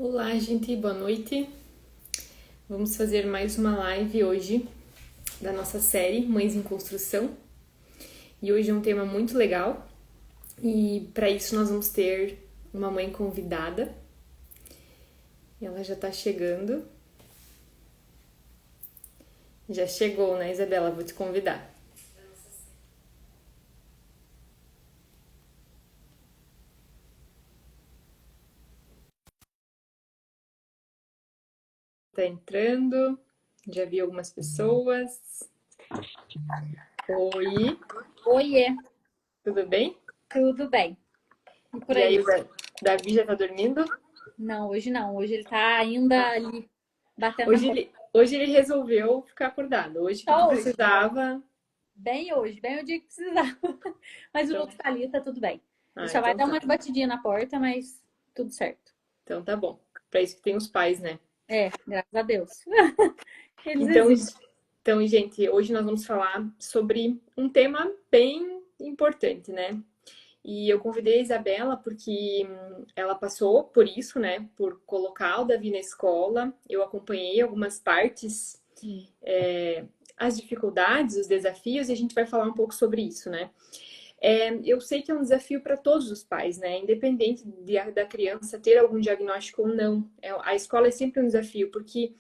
Olá, gente, boa noite. Vamos fazer mais uma live hoje da nossa série Mães em Construção. E hoje é um tema muito legal. E para isso nós vamos ter uma mãe convidada. Ela já tá chegando. Já chegou, né, Isabela? Vou te convidar. Tá entrando. Já vi algumas pessoas. Oi, Oiê, tudo bem? tudo bem? E por E aí, aí? o Davi já tá dormindo? Não, hoje não. Hoje ele tá ainda ali batendo na Hoje porta. ele resolveu ficar acordado. Hoje que tu Só hoje. precisava. Bem hoje, bem o dia que precisar. Mas o Então, Lucas tá ali, tá tudo bem. Ele só vai então dar tá. uma batidinha na porta, mas tudo certo. Então tá bom. Pra isso que tem os pais, né? É, graças a Deus. Eles Então, existem. gente, hoje nós vamos falar sobre um tema bem importante, né? E eu convidei a Isabela porque ela passou por isso, né? Por colocar o Davi na escola. Eu acompanhei algumas partes, as dificuldades, os desafios, e a gente vai falar um pouco sobre isso, né? Eu sei que é um desafio para todos os pais, né? Independente da criança ter algum diagnóstico ou não. A escola é sempre um desafio, porque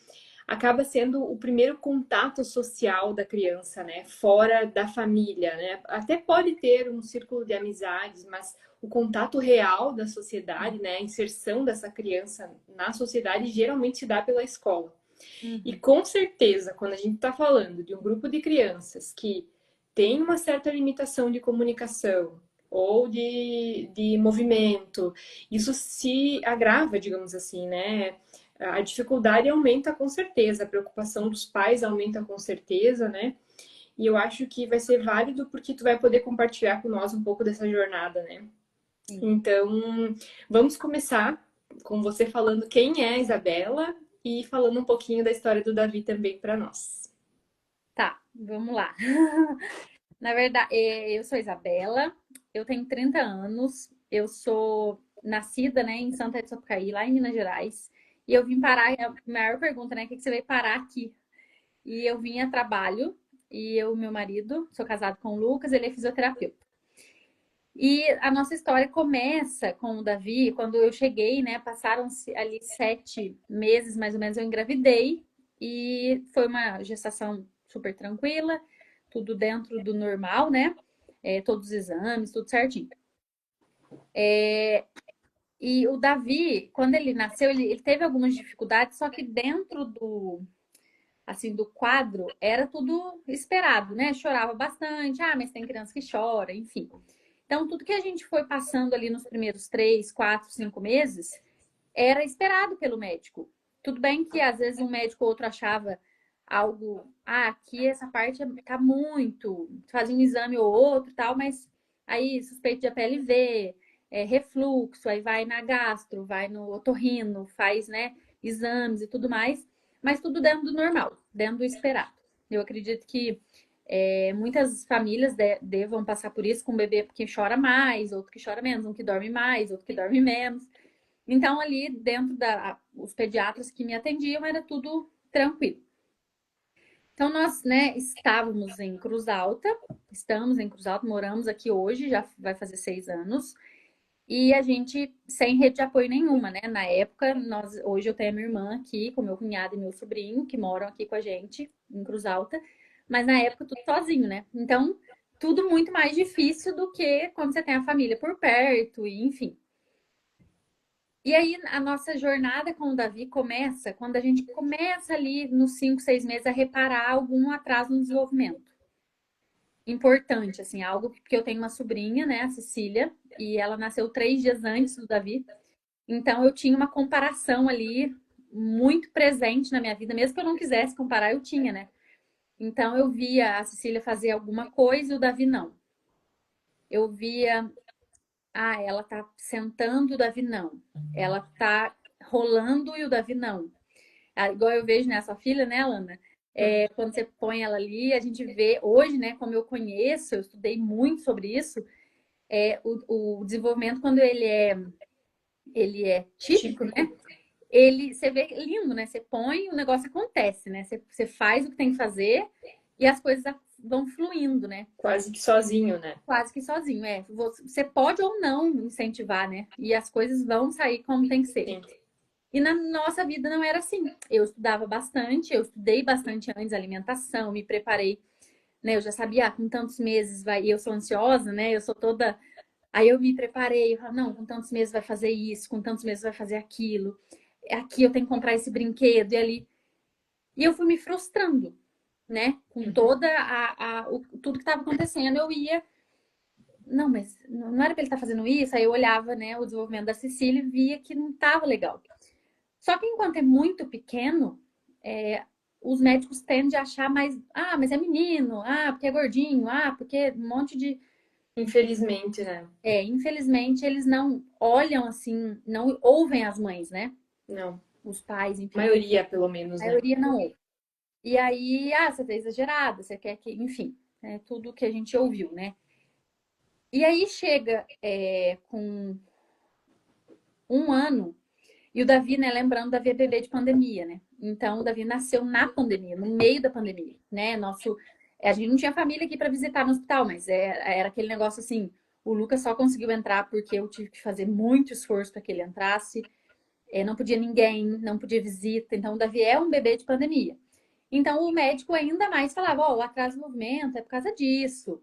acaba sendo o primeiro contato social da criança, né? Fora da família, né? Até pode ter um círculo de amizades, mas o contato real da sociedade, né? A inserção dessa criança na sociedade geralmente se dá pela escola. E Uhum. com certeza, quando a gente está falando de um grupo de crianças que tem uma certa limitação de comunicação ou de movimento, isso se agrava, digamos assim, né? A dificuldade aumenta com certeza, a preocupação dos pais aumenta com certeza, né? E eu acho que vai ser válido porque tu vai poder compartilhar com nós um pouco dessa jornada, né? Sim. Então, vamos começar com você falando quem é a Isabela e falando um pouquinho da história do Davi também para nós. Tá, vamos lá. Na verdade, eu sou Isabela, eu tenho 30 anos, eu sou nascida, né, em Santa de Sapucaí, lá em Minas Gerais, e eu vim parar, a maior pergunta, né, o que que você veio parar aqui? E eu vim a trabalho, e eu, meu marido, sou casado com o Lucas, ele é fisioterapeuta. E a nossa história começa com o Davi, quando eu cheguei, né, passaram-se ali 7 meses, mais ou menos, eu engravidei, e foi uma gestação super tranquila, tudo dentro do normal, né? Todos os exames, tudo certinho. E o Davi, quando ele nasceu, ele teve algumas dificuldades, só que dentro do, assim, do quadro era tudo esperado, né? Chorava bastante, mas tem criança que chora, enfim. Então, tudo que a gente foi passando ali nos primeiros 3, 4, 5 meses era esperado pelo médico. Tudo bem que às vezes um médico ou outro achava algo, aqui essa parte tá muito, fazia um exame ou outro e tal, mas aí suspeito de APLV, refluxo, aí vai na gastro, vai no otorrino, faz, né, exames e tudo mais, mas tudo dentro do normal, dentro do esperado. Eu acredito que muitas famílias devam passar por isso com um bebê que chora mais, outro que chora menos, um que dorme mais, outro que dorme menos. Então, ali dentro os pediatras que me atendiam, era tudo tranquilo. Então, nós, né, estávamos em Cruz Alta, estamos em Cruz Alta, moramos aqui hoje, já vai fazer 6 anos, e a gente sem rede de apoio nenhuma, né? Na época, hoje eu tenho a minha irmã aqui, com meu cunhado e meu sobrinho, que moram aqui com a gente, em Cruz Alta, mas na época tudo sozinho, né? Então, tudo muito mais difícil do que quando você tem a família por perto, e enfim. E aí, a nossa jornada com o Davi começa quando a gente começa ali nos 5, 6 meses a reparar algum atraso no desenvolvimento. Importante, assim, algo que eu tenho uma sobrinha, né, a Cecília, e ela nasceu 3 dias antes do Davi. Então, eu tinha uma comparação ali muito presente na minha vida, mesmo que eu não quisesse comparar, eu tinha, né? Então, eu via a Cecília fazer alguma coisa e o Davi não. Eu via, ela tá sentando, o Davi não. Ela tá rolando e o Davi não. Igual eu vejo nessa filha, né, Alana? Quando você põe ela ali, a gente vê hoje, né, como eu conheço, eu estudei muito sobre isso, o desenvolvimento quando ele é típico, né? você vê lindo, né? Você põe, o negócio acontece, né? Você faz o que tem que fazer e as coisas vão fluindo, né? Quase que sozinho, né? Quase que sozinho, é. Você pode ou não incentivar, né? E as coisas vão sair como tem que ser. Sim. E na nossa vida não era assim. Eu estudava bastante, eu estudei bastante antes alimentação, me preparei, né? Eu já sabia, com tantos meses vai, e eu sou ansiosa, né? Eu sou toda. Aí eu me preparei, eu falei, não, com tantos meses vai fazer isso, com tantos meses vai fazer aquilo. Aqui eu tenho que comprar esse brinquedo e ali. E eu fui me frustrando, né? Com toda tudo que estava acontecendo, eu ia. Não, mas não era para ele estar fazendo isso. Aí eu olhava, né, o desenvolvimento da Cecília e via que não estava legal. Só que enquanto é muito pequeno, os médicos tendem a achar mais, mas é menino, porque é gordinho, porque um monte de. Infelizmente, né? Infelizmente, eles não olham assim, não ouvem as mães, né? Não. Os pais, A enfim. maioria, pelo menos, A né? maioria não ouve. E aí, você tá exagerada, você quer que, enfim, tudo que a gente ouviu, né? E aí chega com 1 ano, e o Davi, né, lembrando, o Davi é bebê de pandemia, né? Então, o Davi nasceu na pandemia, no meio da pandemia, né? A gente não tinha família aqui para visitar no hospital, mas era aquele negócio assim, o Lucas só conseguiu entrar porque eu tive que fazer muito esforço para que ele entrasse. Não podia ninguém, não podia visita. Então, o Davi é um bebê de pandemia. Então, o médico ainda mais falava, o atraso de movimento é por causa disso.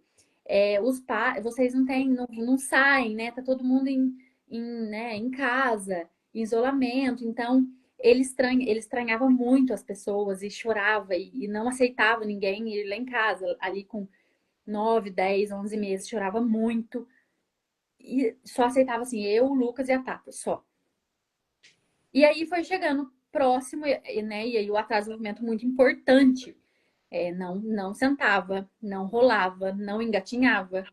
Os pais, vocês não saem, né? Tá todo mundo né, em casa, em isolamento. Então, ele estranhava muito as pessoas e chorava e não aceitava ninguém ir lá em casa, ali com 9, 10, 11 meses, chorava muito. E só aceitava assim, eu, o Lucas e a Tata, só. E aí foi chegando próximo, né? E aí o atraso de movimento muito importante. Não sentava, não rolava, não engatinhava.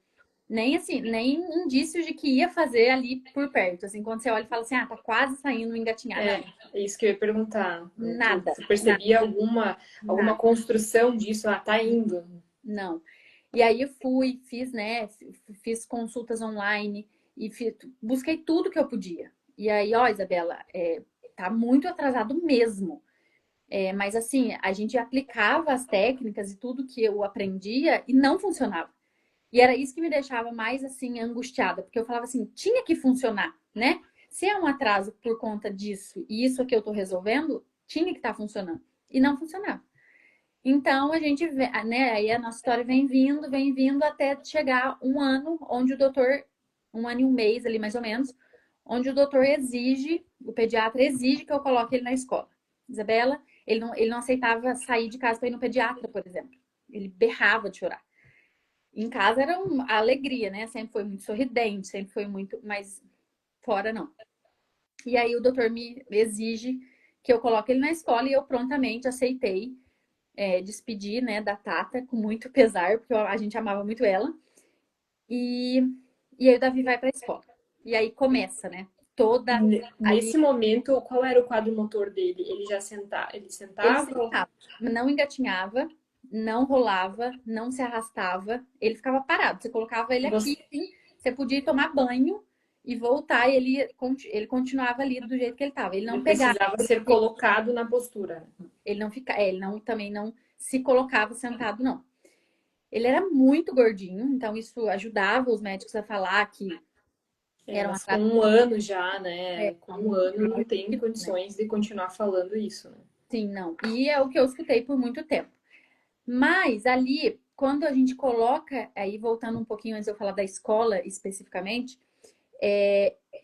Nem assim, nem indícios de que ia fazer ali por perto. Assim, quando você olha e fala assim, tá quase saindo engatinhar. Não, É isso que eu ia perguntar. Tu, nada, tu nada, percebia alguma nada, construção disso? Tá indo. não. E aí eu fiz, né? Fiz consultas online e busquei tudo que eu podia. E aí, Isabela, tá muito atrasado mesmo. Mas assim, a gente aplicava as técnicas e tudo que eu aprendia e não funcionava. E era isso que me deixava mais assim angustiada, porque eu falava assim, tinha que funcionar, né? Se é um atraso por conta disso e isso que eu tô resolvendo, tinha que estar funcionando. E não funcionava. Então a gente, né, aí a nossa história vem vindo até chegar 1 ano, onde o doutor, 1 ano e 1 mês ali mais ou menos, onde o doutor exige, o pediatra exige que eu coloque ele na escola. Isabela, ele não aceitava sair de casa para ir no pediatra, por exemplo. Ele berrava de chorar. Em casa era uma alegria, né? Sempre foi muito sorridente, sempre foi muito, mas fora não. E aí o doutor me exige que eu coloque ele na escola e eu prontamente aceitei despedir, né, da Tata com muito pesar, porque a gente amava muito ela. E, e aí o Davi vai para a escola. E aí começa, né? Toda ali. Nesse momento, qual era o quadro motor dele? Ele Ele sentava? sentava, não engatinhava, não rolava, não se arrastava, ele ficava parado. Você colocava ele Você aqui, assim, você podia ir tomar banho e voltar, e ele continuava ali do jeito que ele estava. Ele ele não pegava, precisava ser colocado na postura. ele não fica, ele não também não se colocava sentado, não. Ele era muito gordinho, então isso ajudava os médicos a falar que era um Mas com atraso. 1 ano já, né? Com um Não, ano não tem né? condições de continuar falando isso, né? Sim, não. E é o que eu escutei por muito tempo. Mas ali, quando a gente coloca, aí voltando um pouquinho antes de eu falar da escola especificamente,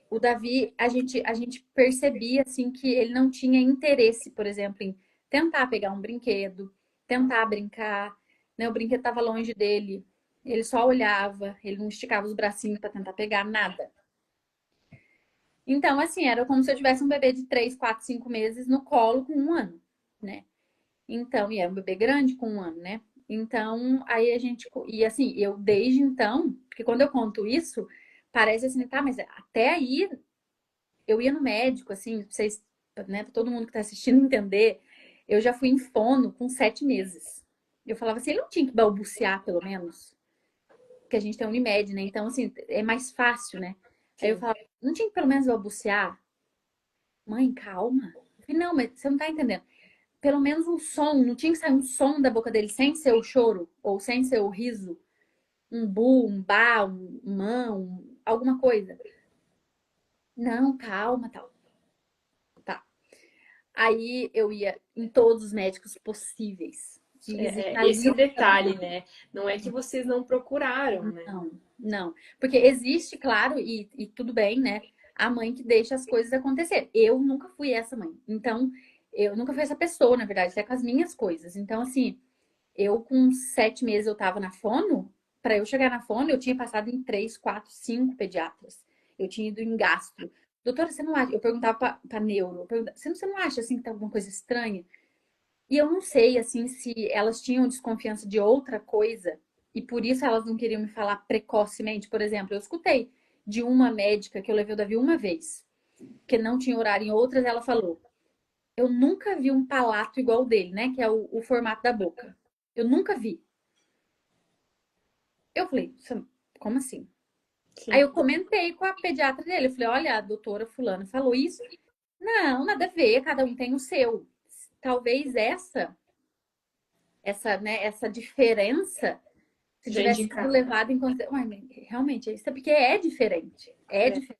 o Davi, a gente percebia assim que ele não tinha interesse, por exemplo, em tentar pegar um brinquedo, tentar brincar, né? O brinquedo estava longe dele, ele só olhava, ele não esticava os bracinhos para tentar pegar nada. Então, assim, era como se eu tivesse um bebê de 3, 4, 5 meses no colo com 1 ano, né? Então, e é um bebê grande com 1 ano, né? Então, aí a gente. E assim, eu desde então, porque quando eu conto isso, parece assim, tá, mas até aí eu ia no médico, assim, pra vocês, né, pra todo mundo que tá assistindo entender, eu já fui em fono com 7 meses. Eu falava assim, ele não tinha que balbuciar, pelo menos, porque a gente tem Unimed, né? Então, assim, é mais fácil, né? Aí eu Sim. falava, não tinha que pelo menos balbuciar? mãe, calma. Eu falei, não, mas você não tá entendendo. Pelo menos um som, não tinha que sair um som da boca dele sem ser o choro, ou sem ser o riso. Um bu, um bá, um mã, alguma coisa. Não, calma, tal. Tá. Aí eu ia em todos os médicos possíveis. Esse é o Digitalia. detalhe, né? Não é que vocês não procuraram, né? Não, não. Porque existe, claro, e tudo bem, né? A mãe que deixa as coisas acontecer. Eu nunca fui essa mãe. Então, eu nunca fui essa pessoa, na verdade, até com as minhas coisas. Então, assim, eu com 7 meses eu tava na fono. Para eu chegar na fono, eu tinha passado em 3, 4, 5 pediatras. Eu tinha ido em gastro. Doutora, você não acha? Eu perguntava pra neuro. Você não acha, assim, que tá alguma coisa estranha? E eu não sei, assim, se elas tinham desconfiança de outra coisa e por isso elas não queriam me falar precocemente. Por exemplo, eu escutei de uma médica que eu levei o Davi uma vez, que não tinha horário em outras, ela falou: eu nunca vi um palato igual o dele, né? Que é o formato da boca. Eu nunca vi. Eu falei, como assim? Aí Sim. eu comentei com a pediatra dele. Eu falei, olha, a doutora fulana falou isso. Não, nada a ver, cada um tem o seu. Talvez essa diferença, se Já tivesse sido indicar. levado em consideração. Ué, realmente, isso é porque é diferente. É É. diferente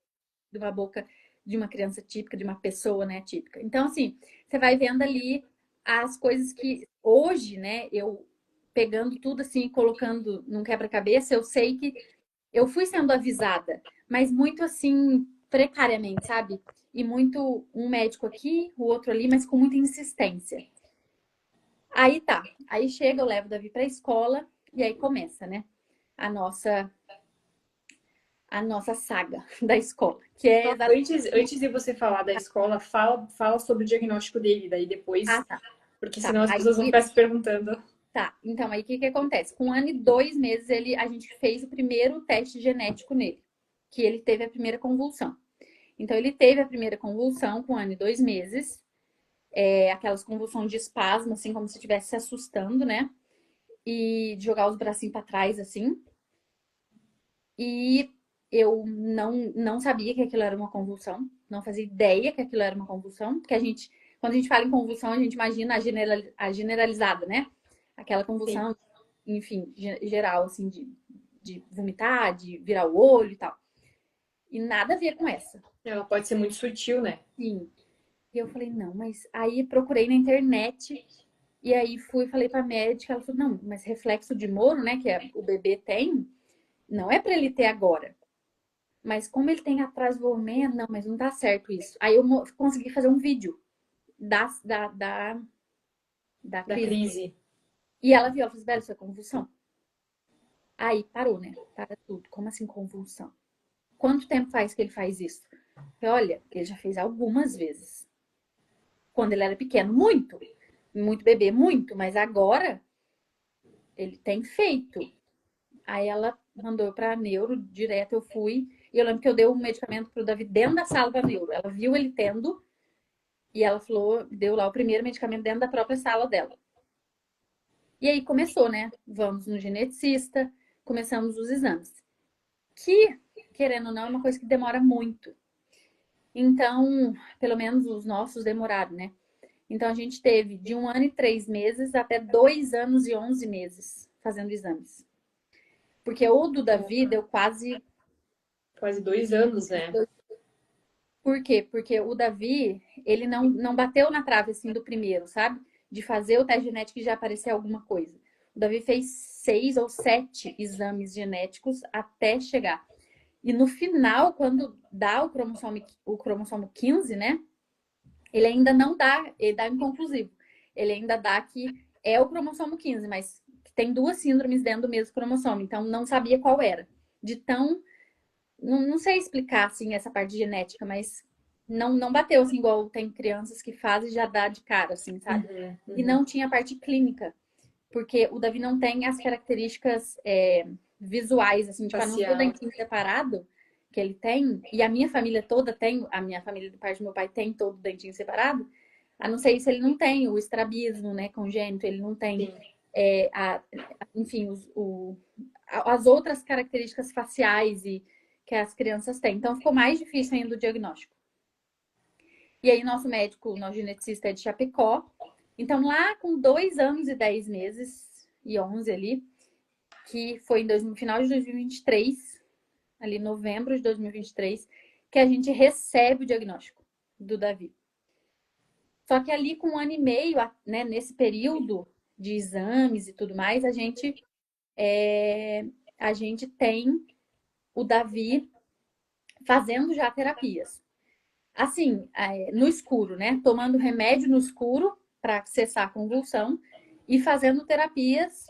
de uma boca de uma criança típica, de uma pessoa, né, típica. Então, assim, você vai vendo ali as coisas que hoje, né, eu pegando tudo assim, colocando num quebra-cabeça, eu sei que eu fui sendo avisada, mas muito assim, precariamente, sabe? E muito um médico aqui, o outro ali, mas com muita insistência. Aí tá. Aí chega, eu levo o Davi pra escola e aí começa, né? A nossa a nossa saga da escola, que é Só exatamente. antes de você falar da escola, fala sobre o diagnóstico dele, daí Ah, depois, tá, porque tá. senão as Aí pessoas vão ficar se perguntando. tá. Então aí o que que acontece? Com 1 ano e 2 meses a gente fez o primeiro teste genético nele, que ele teve a primeira convulsão. Então ele teve a primeira convulsão com 1 ano e 2 meses, aquelas convulsões de espasmo, assim como se estivesse se assustando, né? E de jogar os bracinhos para trás, assim. E eu não sabia que aquilo era uma convulsão, não fazia ideia que aquilo era uma convulsão, porque quando a gente fala em convulsão, a gente imagina a generalizada, né? Aquela Sim. convulsão, enfim, geral, assim, de vomitar, de virar o olho e tal. E nada a ver com essa. Ela pode ser muito sutil, né? Sim. E eu falei, não, mas aí procurei na internet e aí fui e falei pra médica, ela falou, não, mas reflexo de Moro, né, o bebê tem, não é pra ele ter agora. Mas como ele tem atrasvolumento, não, mas não dá certo isso. Aí eu consegui fazer um vídeo da, da, da, da Da crise. crise. E ela viu, ela falou, velho, isso é convulsão. Aí parou, né? Para tudo. Como assim convulsão? Quanto tempo faz que ele faz isso? Eu falei, olha, ele já fez algumas vezes. Quando ele era pequeno, muito. Muito bebê, muito. Mas agora, ele tem feito. Aí ela mandou pra neuro direto, eu fui. E eu lembro que eu dei um medicamento pro Davi dentro da sala da neuro. Ela viu ele tendo. E ela falou, deu lá o primeiro medicamento dentro da própria sala dela. E aí começou, né? Vamos no geneticista, começamos os exames. Que, querendo ou não, é uma coisa que demora muito. Então, pelo menos os nossos demoraram, né? Então a gente teve de 1 ano e 3 meses até 2 anos e 11 meses fazendo exames. Porque o do Davi deu quase. Quase 2 anos, né? Por quê? Porque o Davi, ele não bateu na trave assim do primeiro, sabe? De fazer o teste genético e já aparecer alguma coisa. O Davi fez 6 ou 7 exames genéticos até chegar. E no final, quando dá o cromossomo 15, né? Ele ainda não dá, ele dá inconclusivo. Ele ainda dá que é o cromossomo 15, mas tem duas síndromes dentro do mesmo cromossomo, então não sabia qual era. De tão não sei explicar assim essa parte genética, mas não bateu assim igual tem crianças que fazem e já dá de cara, assim, sabe? Uhum, E uhum. não tinha a parte clínica, porque o Davi não tem as características visuais, assim, tipo, a não ser o Facial. dentinho separado que ele tem, e a minha família toda tem, a minha família do parte do meu pai tem todo o dentinho separado, a não ser isso, ele não tem o estrabismo, né, congênito, ele não tem, Sim. enfim, as outras características faciais e que as crianças têm. Então ficou mais difícil ainda o diagnóstico. E aí, nosso médico, nosso geneticista é de Chapecó. Então, lá com 2 anos e 10 meses, e 11 ali, que foi no final de 2023, ali novembro de 2023, que a gente recebe o diagnóstico do Davi. Só que ali com 1 ano e meio, né, nesse período de exames e tudo mais, a gente tem o Davi fazendo já terapias. Assim, no escuro, né? Tomando remédio no escuro para cessar a convulsão e fazendo terapias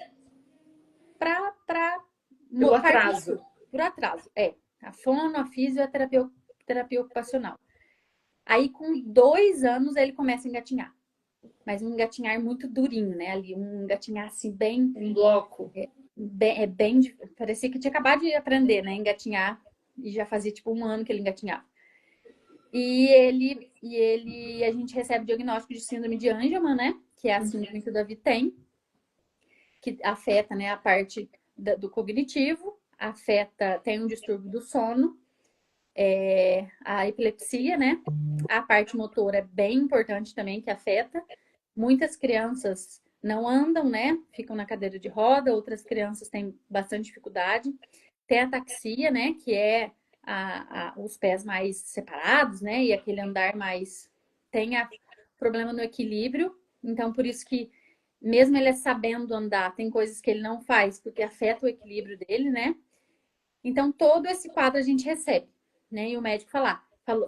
para Pelo parte do atraso. escuro, por atraso. A fono, a fisio e a terapia ocupacional. Aí, com 2 anos, ele começa a engatinhar. Mas um engatinhar muito durinho, né? Ali, um engatinhar assim, bem. Um bloco. Bem. Parecia que tinha acabado de aprender, né? Engatinhar. E já fazia tipo 1 ano que ele engatinhava. A gente recebe o diagnóstico de síndrome de Angelman, né? Que é a síndrome que o Davi tem, que afeta, né, a parte do cognitivo, tem um distúrbio do sono, a epilepsia, né? A parte motora é bem importante também, que afeta. Muitas crianças não andam, né? Ficam na cadeira de roda, outras crianças têm bastante dificuldade. Tem a ataxia, né? Que é os pés mais separados, né? E aquele andar mais. Tem problema no equilíbrio. Então, por isso que, mesmo ele sabendo andar, tem coisas que ele não faz, porque afeta o equilíbrio dele, né? Então, todo esse quadro a gente recebe, né? E o médico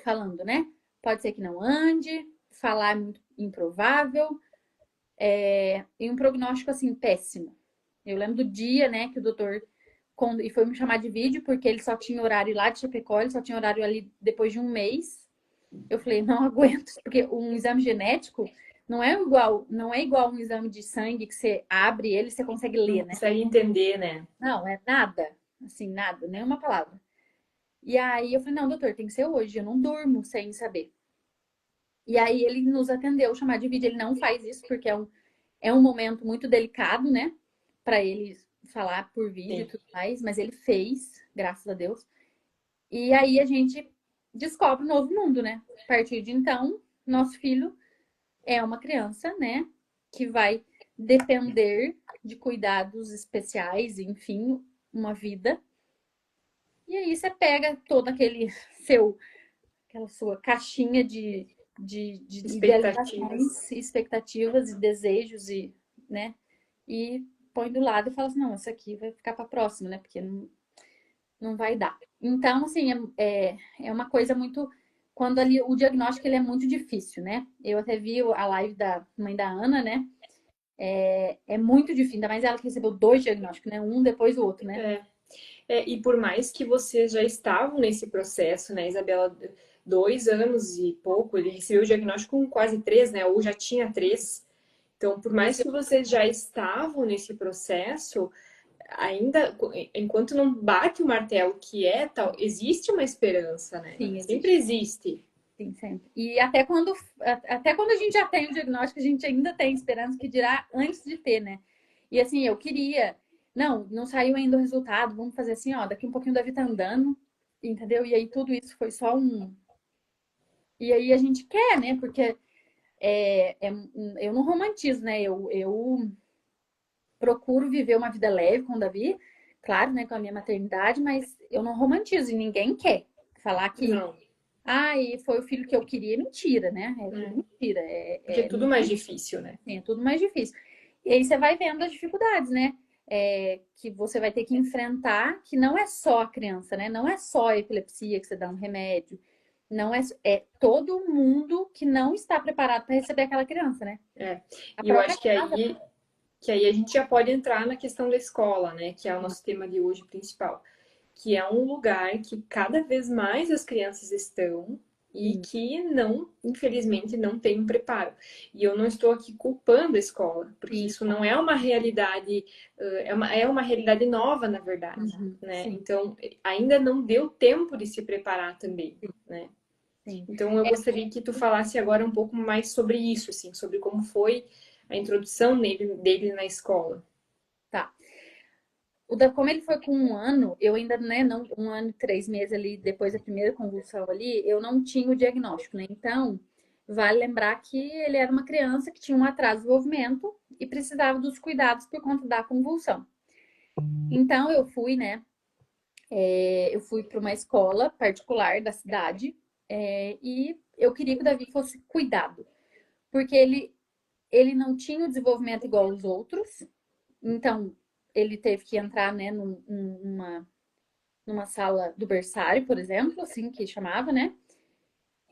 falando, né? Pode ser que não ande, falar é muito improvável, e um prognóstico assim péssimo. Eu lembro do dia, né, que o doutor e foi me chamar de vídeo porque ele só tinha horário lá de Chapecó, ele só tinha horário ali depois de 1 mês. Eu falei, não aguento, porque um exame genético não é igual um exame de sangue que você abre ele e você consegue Não ler, né? consegue entender, né? Não, é nada, assim, nada, nenhuma palavra. E aí eu falei, não, doutor, tem que ser hoje, eu não durmo sem saber. E aí ele nos atendeu, chamar de vídeo, ele não faz isso porque é um momento muito delicado, né? Para ele falar por vídeo e Sim. tudo mais, mas ele fez, graças a Deus. E aí a gente descobre um novo mundo, né? A partir de então, nosso filho é uma criança, né? Que vai depender de cuidados especiais, enfim, uma vida. E aí você pega todo aquela sua caixinha de Expectativas. idealizações, expectativas e desejos, né? E põe do lado e fala assim, não, isso aqui vai ficar para próxima, né? Porque não vai dar. Então, assim, é uma coisa muito. Quando ali o diagnóstico ele é muito difícil, né? Eu até vi a live da mãe da Ana, né? É muito difícil, ainda mais ela que recebeu 2 diagnósticos, né? Um depois do outro, né? É. E por mais que vocês já estavam nesse processo, né, Isabela, 2 anos e pouco, ele recebeu o diagnóstico com quase 3, né, ou já tinha 3. Então, por mais que vocês já estavam nesse processo, ainda, enquanto não bate o martelo que é tal, existe uma esperança, né? Sim, Sempre existe. existe. Sim, sempre. E até quando a gente já tem o diagnóstico, a gente ainda tem esperança que dirá antes de ter, né? E assim, eu queria. Não saiu ainda o resultado. Vamos fazer assim, ó, daqui um pouquinho o Davi tá andando, entendeu? E aí tudo isso foi só um. E aí a gente quer, né? Porque eu não romantizo, né? Eu procuro viver uma vida leve com o Davi, claro, né? Com a minha maternidade, mas eu não romantizo e ninguém quer falar que Não, e foi o filho que eu queria, mentira, né? É tudo né? mentira. Porque é tudo mais difícil, né? É tudo mais difícil. E aí você vai vendo as dificuldades, né? Que você vai ter que enfrentar, que não é só a criança, né? Não é só a epilepsia que você dá um remédio. Não é todo mundo que não está preparado para receber aquela criança, né? É. A E eu própria acho casa. que aí a gente já pode entrar na questão da escola, né? Que é o nosso tema de hoje principal. Que é um lugar que cada vez mais as crianças estão e Sim, que não, infelizmente, não tem um preparo. E eu não estou aqui culpando a escola, porque sim, isso não é uma realidade, é uma realidade nova, na verdade, uhum, né? sim, Então, ainda não deu tempo de se preparar também, né? sim. Então, eu gostaria que tu falasse agora um pouco mais sobre isso, assim, sobre como foi a introdução dele na escola. Tá. Como ele foi com 1 ano, eu ainda, né, não, 1 ano e 3 meses ali, depois da primeira convulsão ali, eu não tinha o diagnóstico, né? Então, vale lembrar que ele era uma criança que tinha um atraso de desenvolvimento e precisava dos cuidados por conta da convulsão. Então eu fui, né? Eu fui para uma escola particular da cidade e eu queria que o Davi fosse cuidado, porque ele não tinha o desenvolvimento igual aos outros, então ele teve que entrar, né, numa sala do berçário, por exemplo, assim que chamava, né?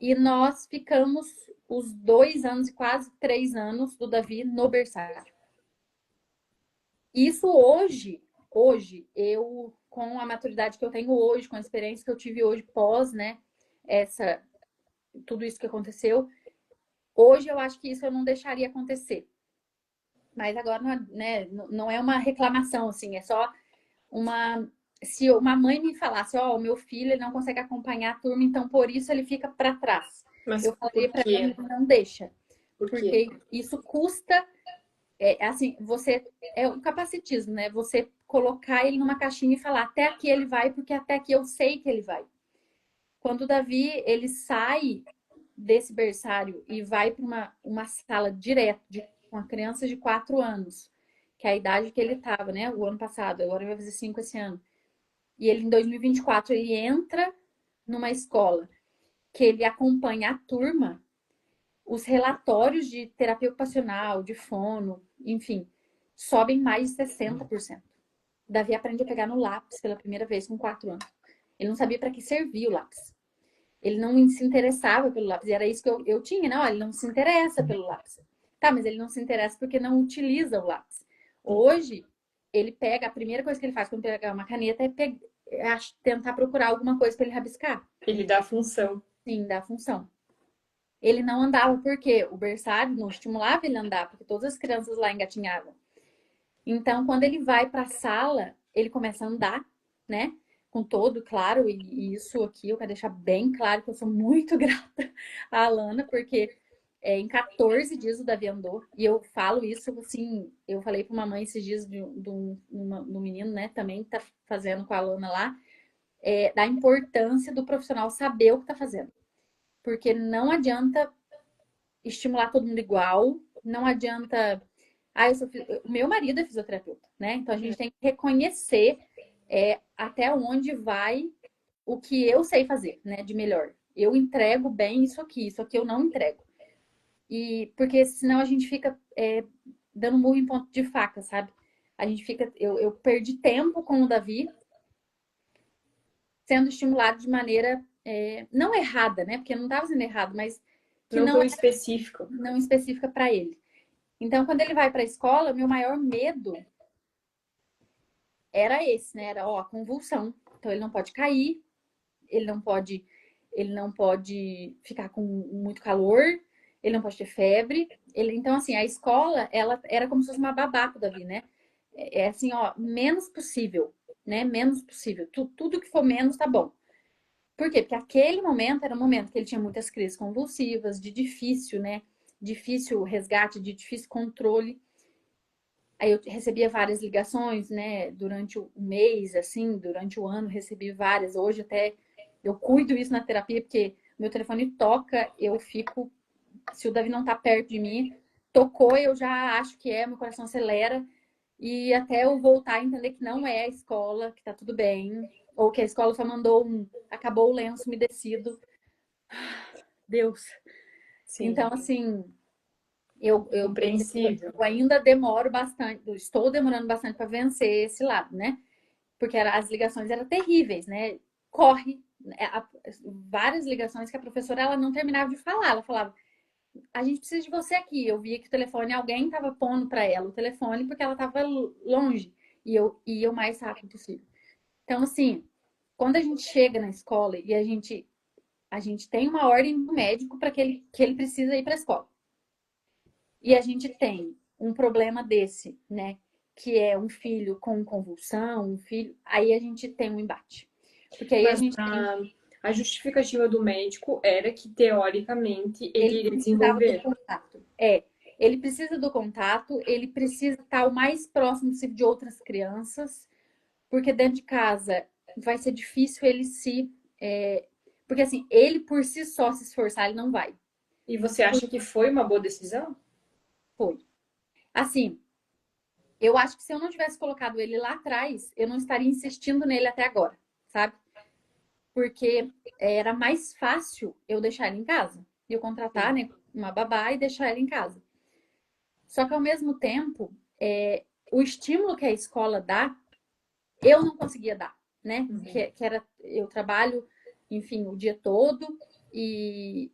E nós ficamos os 2 anos e quase 3 anos do Davi no berçário. Isso hoje, eu, com a maturidade que eu tenho hoje, com a experiência que eu tive hoje pós, né, tudo isso que aconteceu, hoje eu acho que isso eu não deixaria acontecer. Mas agora, né, não é uma reclamação, assim, é só uma... Se uma mãe me falasse, ó, o meu filho ele não consegue acompanhar a turma, então por isso ele fica para trás. Mas Eu falei por para ela, quê? não deixa. Por quê? Porque isso custa, assim, é um capacitismo, né? Você colocar ele numa caixinha e falar, até aqui ele vai, porque até aqui eu sei que ele vai. Quando o Davi, ele sai desse berçário e vai para uma sala direto com uma criança de 4 anos, que é a idade que ele estava, né? O ano passado, agora vai fazer 5 esse ano. E ele, em 2024, ele entra numa escola que ele acompanha a turma, os relatórios de terapia ocupacional, de fono, enfim, sobem mais de 60%. Davi aprende a pegar no lápis pela primeira vez com 4 anos. Ele não sabia para que servia o lápis. Ele não se interessava pelo lápis. E era isso que eu tinha, não, ele não se interessa pelo lápis. Tá, mas ele não se interessa porque não utiliza o lápis. Hoje, ele pega, a primeira coisa que ele faz quando pegar uma caneta é tentar procurar alguma coisa para ele rabiscar. Ele dá função. Sim, dá função. Ele não andava porque o berçário não estimulava ele a andar, porque todas as crianças lá engatinhavam. Então, quando ele vai para a sala, ele começa a andar, né? Com todo, claro, e isso aqui eu quero deixar bem claro que eu sou muito grata à Alana, porque em 14 dias o Davi andou, e eu falo isso assim, eu falei para uma mãe esses dias de um menino, né, também tá fazendo com a Alana lá, da importância do profissional saber o que tá fazendo. Porque não adianta estimular todo mundo igual, não adianta. O meu marido é fisioterapeuta, né? Então a gente tem que reconhecer até onde vai o que eu sei fazer, né? De melhor. Eu entrego bem isso aqui eu não entrego. E porque senão a gente fica dando murro em ponto de faca, sabe? A gente fica. Eu perdi tempo com o Davi sendo estimulado de maneira não errada, né? Porque não estava sendo errado, mas que Não não tão é específico. não específica para ele. Então, quando ele vai para a escola, meu maior medo era esse, né? Era a convulsão. Então, ele não pode cair, ele não pode, ele não pode ficar com muito calor, ele não pode ter febre. Então, assim, a escola, ela era como se fosse uma babá pro Davi, né? Assim, ó, menos possível, né? Menos possível. Tudo que for menos tá bom. Por quê? Porque aquele momento era um momento que ele tinha muitas crises convulsivas, de difícil, né? Difícil resgate, de difícil controle. Aí eu recebia várias ligações, né? Durante o mês, assim, durante o ano, recebi várias. Hoje até eu cuido isso na terapia, porque meu telefone toca, eu fico. Se o Davi não tá perto de mim, tocou, eu já acho que meu coração acelera. E até eu voltar a entender que não é a escola, que tá tudo bem. Ou que a escola só mandou acabou o lenço umedecido. Deus. Sim, Então, assim, eu compreensível. ainda demoro bastante, eu estou demorando bastante para vencer esse lado, né? Porque as ligações eram terríveis, né? Corre, várias ligações que a professora ela não terminava de falar, ela falava: a gente precisa de você aqui. Eu via que o telefone, alguém estava pondo para ela o telefone porque ela estava longe e eu ia o mais rápido possível. Então, assim, quando a gente chega na escola e a gente tem uma ordem do médico para que ele precisa ir para a escola. E a gente tem um problema desse, né? Que é um filho com convulsão, um filho. Aí a gente tem um embate. Porque aí a Mas gente tem. a justificativa do médico era que, teoricamente, ele Ele iria precisava do desenvolver. contato. Ele precisa do contato, ele precisa estar o mais próximo possível de outras crianças, porque dentro de casa vai ser difícil ele se. Porque assim, ele por si só se esforçar, ele não vai. E você acha que foi uma boa decisão? Foi. Assim, eu acho que se eu não tivesse colocado ele lá atrás, eu não estaria insistindo nele até agora, sabe? Porque era mais fácil eu deixar ele em casa. Eu contratar, Sim. né, uma babá e deixar ele em casa. Só que ao mesmo tempo, o estímulo que a escola dá, eu não conseguia dar, né? Uhum. Que era, eu trabalho, enfim, o dia todo e,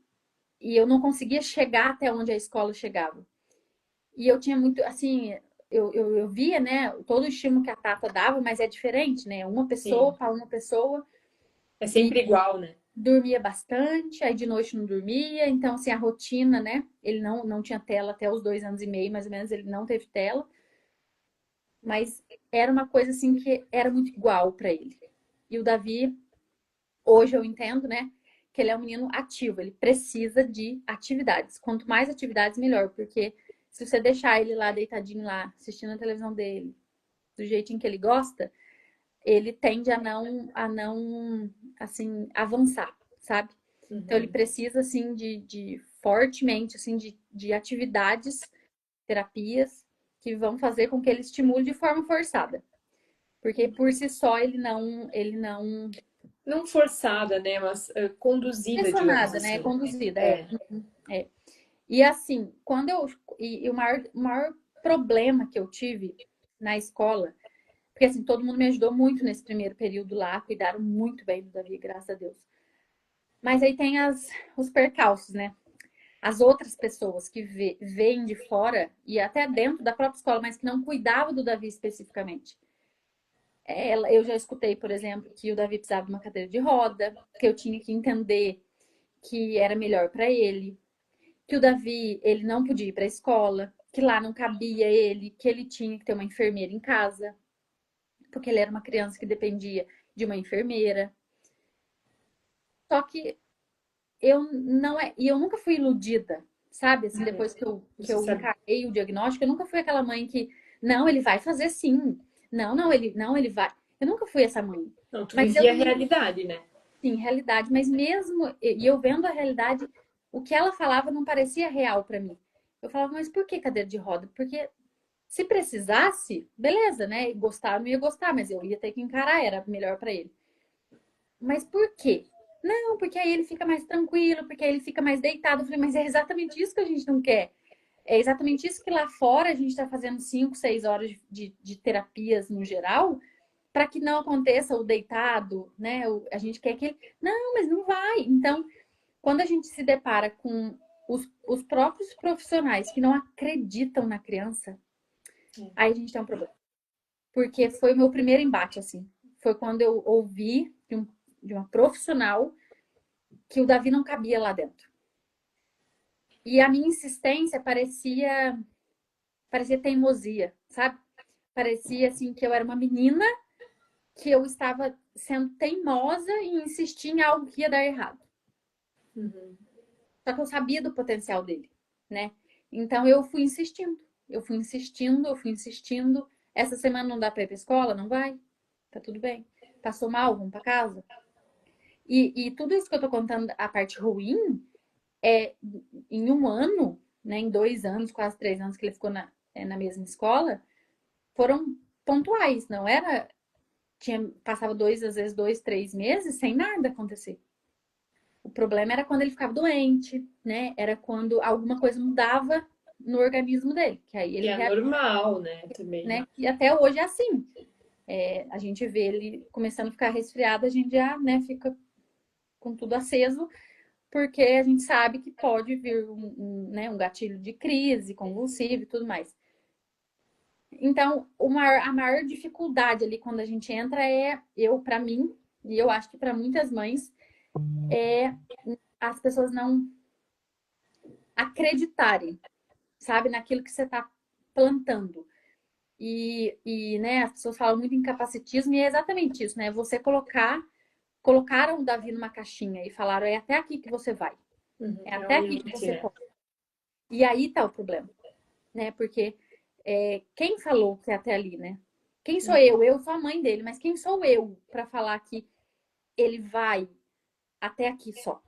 e eu não conseguia chegar até onde a escola chegava. E eu tinha muito, assim, eu via, né, todo o estímulo que a Tata dava, mas é diferente, né? Uma pessoa Sim. para uma pessoa É e sempre igual, né? dormia bastante, aí de noite não dormia, então, assim, a rotina, né? Ele não tinha tela até os 2 anos e meio, mais ou menos, ele não teve tela, mas era uma coisa, assim, que era muito igual para ele. E o Davi, hoje eu entendo, né, que ele é um menino ativo, ele precisa de atividades. Quanto mais atividades, melhor, porque se você deixar ele lá deitadinho lá, assistindo a televisão dele, do jeitinho que ele gosta, ele tende a não assim, avançar, sabe? Então ele Uhum. precisa, assim, de fortemente, assim, de atividades, terapias, que vão fazer com que ele estimule de forma forçada. Porque por si só ele não Não forçada, né? Mas conduzida, digamos pressionada, né? assim. Conduzida, É. é. E assim, quando eu. E o maior problema que eu tive na escola, porque assim, todo mundo me ajudou muito nesse primeiro período lá, cuidaram muito bem do Davi, graças a Deus. Mas aí tem os percalços, né? As outras pessoas que veem de fora e até dentro da própria escola, mas que não cuidavam do Davi especificamente. Eu já escutei, por exemplo, que o Davi precisava de uma cadeira de roda, que eu tinha que entender que era melhor para ele, que o Davi ele não podia ir para a escola, que lá não cabia ele, que ele tinha que ter uma enfermeira em casa, porque ele era uma criança que dependia de uma enfermeira. Só que eu nunca fui iludida, sabe? Assim, Uhum. depois que Você eu sabe. encarei o diagnóstico, eu nunca fui aquela mãe que, não, ele vai fazer sim. Não, ele vai. Eu nunca fui essa mãe. Não, tu Mas eu vivia a também, realidade, né? sim, realidade, mas mesmo e eu vendo a realidade, o que ela falava não parecia real para mim. Eu falava, mas por que cadeira de roda? Porque se precisasse, beleza, né? Gostar, não ia gostar, mas eu ia ter que encarar, era melhor para ele. Mas por quê? Não, porque aí ele fica mais tranquilo, porque aí ele fica mais deitado. Eu falei, mas é exatamente isso que a gente não quer. É exatamente isso que lá fora a gente está fazendo 5, 6 horas de terapias no geral, para que não aconteça o deitado, né? A gente quer que ele. Não, mas não vai. Então, quando a gente se depara com os próprios profissionais que não acreditam na criança, aí a gente tem um problema. Porque foi o meu primeiro embate, assim. Foi quando eu ouvi de uma profissional que o Davi não cabia lá dentro. E a minha insistência parecia teimosia, sabe? Parecia assim que eu era uma menina, que eu estava sendo teimosa e insistir em algo que ia dar errado. Uhum. Só que eu sabia do potencial dele, né? Então eu fui insistindo. Eu fui insistindo, eu fui insistindo. Essa semana não dá para ir para escola? Não vai? Tá tudo bem. Passou mal? Vamos para casa? E tudo isso que eu tô contando, a parte ruim, é em um ano, né, em 2 anos, quase 3 anos que ele ficou na mesma escola, foram pontuais, não era. Passava às vezes 2, 3 meses sem nada acontecer. O problema era quando ele ficava doente, né? Era quando alguma coisa mudava no organismo dele, que aí Que ele, é normal, né? Também. né? E até hoje é assim. A gente vê ele começando a ficar resfriado, a gente já, né, fica com tudo aceso, porque a gente sabe que pode vir né, um gatilho de crise convulsiva e tudo mais. Então, a maior dificuldade ali quando a gente entra para mim, e eu acho que para muitas mães, é as pessoas não acreditarem, sabe, naquilo que você está plantando. Né, as pessoas falam muito em capacitismo e é exatamente isso, né? Você colocaram o Davi numa caixinha e falaram, é até aqui que você vai, Uhum. é É o até aqui que limite, você né? pode. E aí tá o problema, né? Porque quem falou que é até ali, né? Quem sou eu? Eu sou a mãe dele, mas quem sou eu para falar que ele vai até aqui só?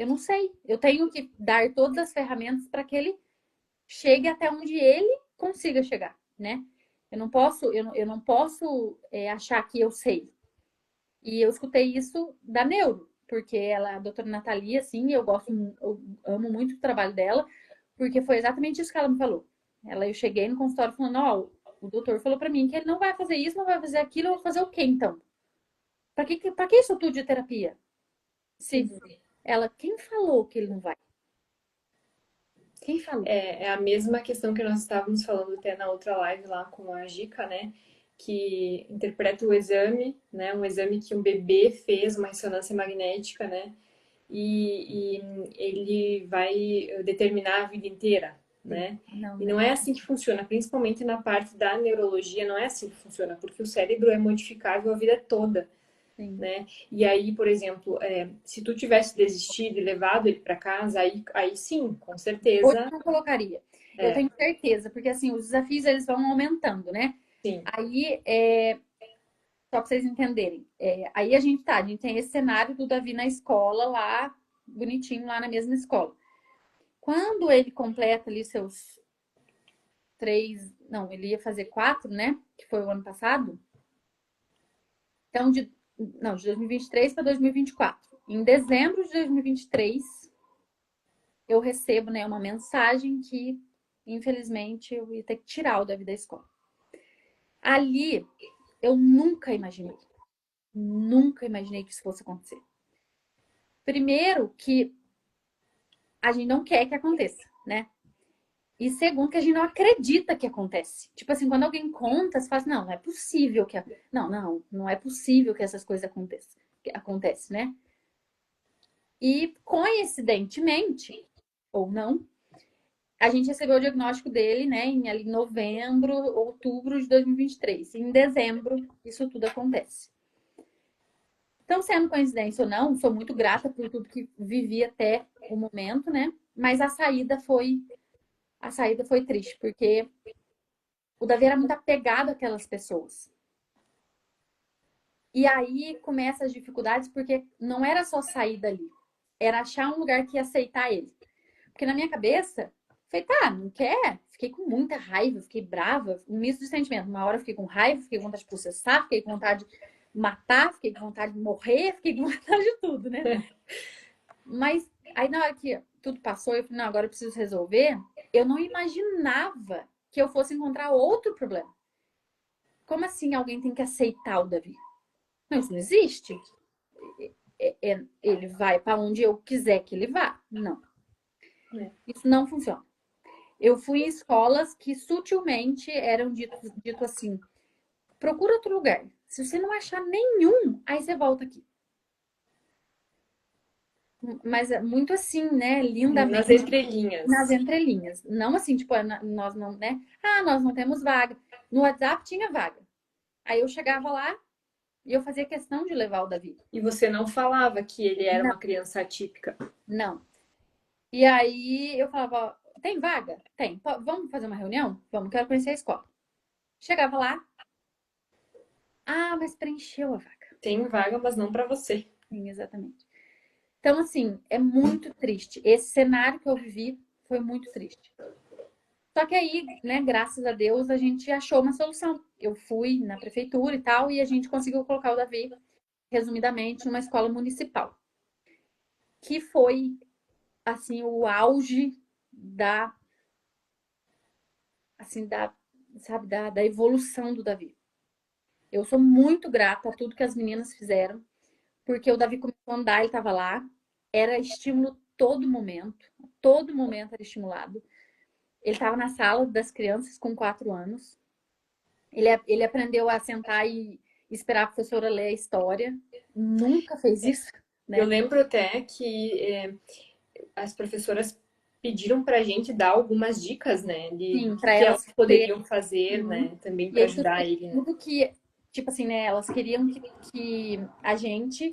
Eu não sei. Eu tenho que dar todas as ferramentas para que ele chegue até onde ele consiga chegar, né? Eu não posso achar que eu sei. E eu escutei isso da Neuro, porque ela, a doutora Natalia, assim, eu amo muito o trabalho dela, porque foi exatamente isso que ela me falou. Eu cheguei no consultório falando, ó, o doutor falou para mim que ele não vai fazer isso, não vai fazer aquilo, eu vou fazer o quê então? Pra que isso tudo de terapia? Se ela, quem falou que ele não vai? Quem falou? É a mesma questão que nós estávamos falando até na outra live lá com a Gica, né? Que interpreta o exame, né? Um exame que um bebê fez, uma ressonância magnética, né? E ele vai determinar a vida inteira, Sim. né? Não, E não não é é assim que funciona, principalmente na parte da neurologia, não é assim que funciona, porque o cérebro é modificável a vida toda, assim. né? E aí, por exemplo, se tu tivesse desistido e levado ele para casa, aí sim, com Hoje certeza, eu não colocaria. Eu é, tenho certeza, porque assim, os desafios eles vão aumentando, né? sim. Aí, só para vocês entenderem, aí a gente tem esse cenário do Davi na escola lá, bonitinho, lá na mesma escola. Quando ele completa ali seus 3, não, ele ia fazer 4, né? Que foi o ano passado. Então, de 2023 para 2024. Em dezembro de 2023, eu recebo, né, uma mensagem que, infelizmente, eu ia ter que tirar o Davi da escola. Ali, eu nunca imaginei que isso fosse acontecer. Primeiro, que a gente não quer que aconteça, né? E segundo, que a gente não acredita que acontece. Tipo assim, quando alguém conta, você fala assim, não, não é possível que... Não é possível que essas coisas aconteçam. Acontece, né? E coincidentemente, ou não, a gente recebeu o diagnóstico dele, né, em ali novembro, outubro de 2023. Em dezembro, isso tudo acontece. Então, sendo coincidência ou não, sou muito grata por tudo que vivi até o momento, né? Mas a saída foi triste, porque o Davi era muito apegado àquelas pessoas. E aí começam as dificuldades, porque não era só sair dali, era achar um lugar que ia aceitar ele. Porque na minha cabeça, falei, tá, não quer? Fiquei com muita raiva, fiquei brava, um misto de sentimento. Uma hora eu fiquei com raiva, fiquei com vontade de processar, fiquei com vontade de matar, fiquei com vontade de morrer, fiquei com vontade de tudo, né? Mas aí na hora que tudo passou, eu falei, não, agora eu preciso resolver. Eu não imaginava que eu fosse encontrar outro problema. Como assim alguém tem que aceitar o Davi? Não, isso não existe. Ele vai para onde eu quiser que ele vá. Não. É. Isso não funciona. Eu fui em escolas que sutilmente eram dito assim: procura outro lugar. Se você não achar nenhum, aí você volta aqui. Mas é muito assim, né? Nas Lindamente nas entrelinhas. entrelinhas. Não assim, tipo, nós não, né? Ah, nós não temos vaga. No WhatsApp tinha vaga. Aí eu chegava lá e eu fazia questão de levar o Davi. E você não falava que ele era Não, uma criança atípica. não. E aí eu falava, tem vaga? Tem. Vamos fazer uma reunião? Vamos, quero conhecer a escola. Chegava lá, ah, mas preencheu a vaga. Tem vaga, mas não para você. Sim, exatamente. Então, assim, é muito triste. Esse cenário que eu vivi foi muito triste. Só que aí, né, graças a Deus, a gente achou uma solução. Eu fui na prefeitura e tal, e a gente conseguiu colocar o Davi, resumidamente, numa escola municipal. Que foi, assim, o auge da, assim, sabe, da evolução do Davi. Eu sou muito grata a tudo que as meninas fizeram, porque o Davi começou a andar, ele estava lá, era estímulo todo momento era estimulado. Ele estava na sala das crianças com 4 anos. Ele aprendeu a sentar e esperar a professora ler a história. Nunca fez isso, Eu né? lembro até que as professoras pediram para a gente dar algumas dicas, né, do Sim, para que elas elas poderem. poderiam fazer, Uhum. né, também E para aí, tipo ajudar assim, ele, né. tudo que, tipo assim, né? Elas queriam que a gente,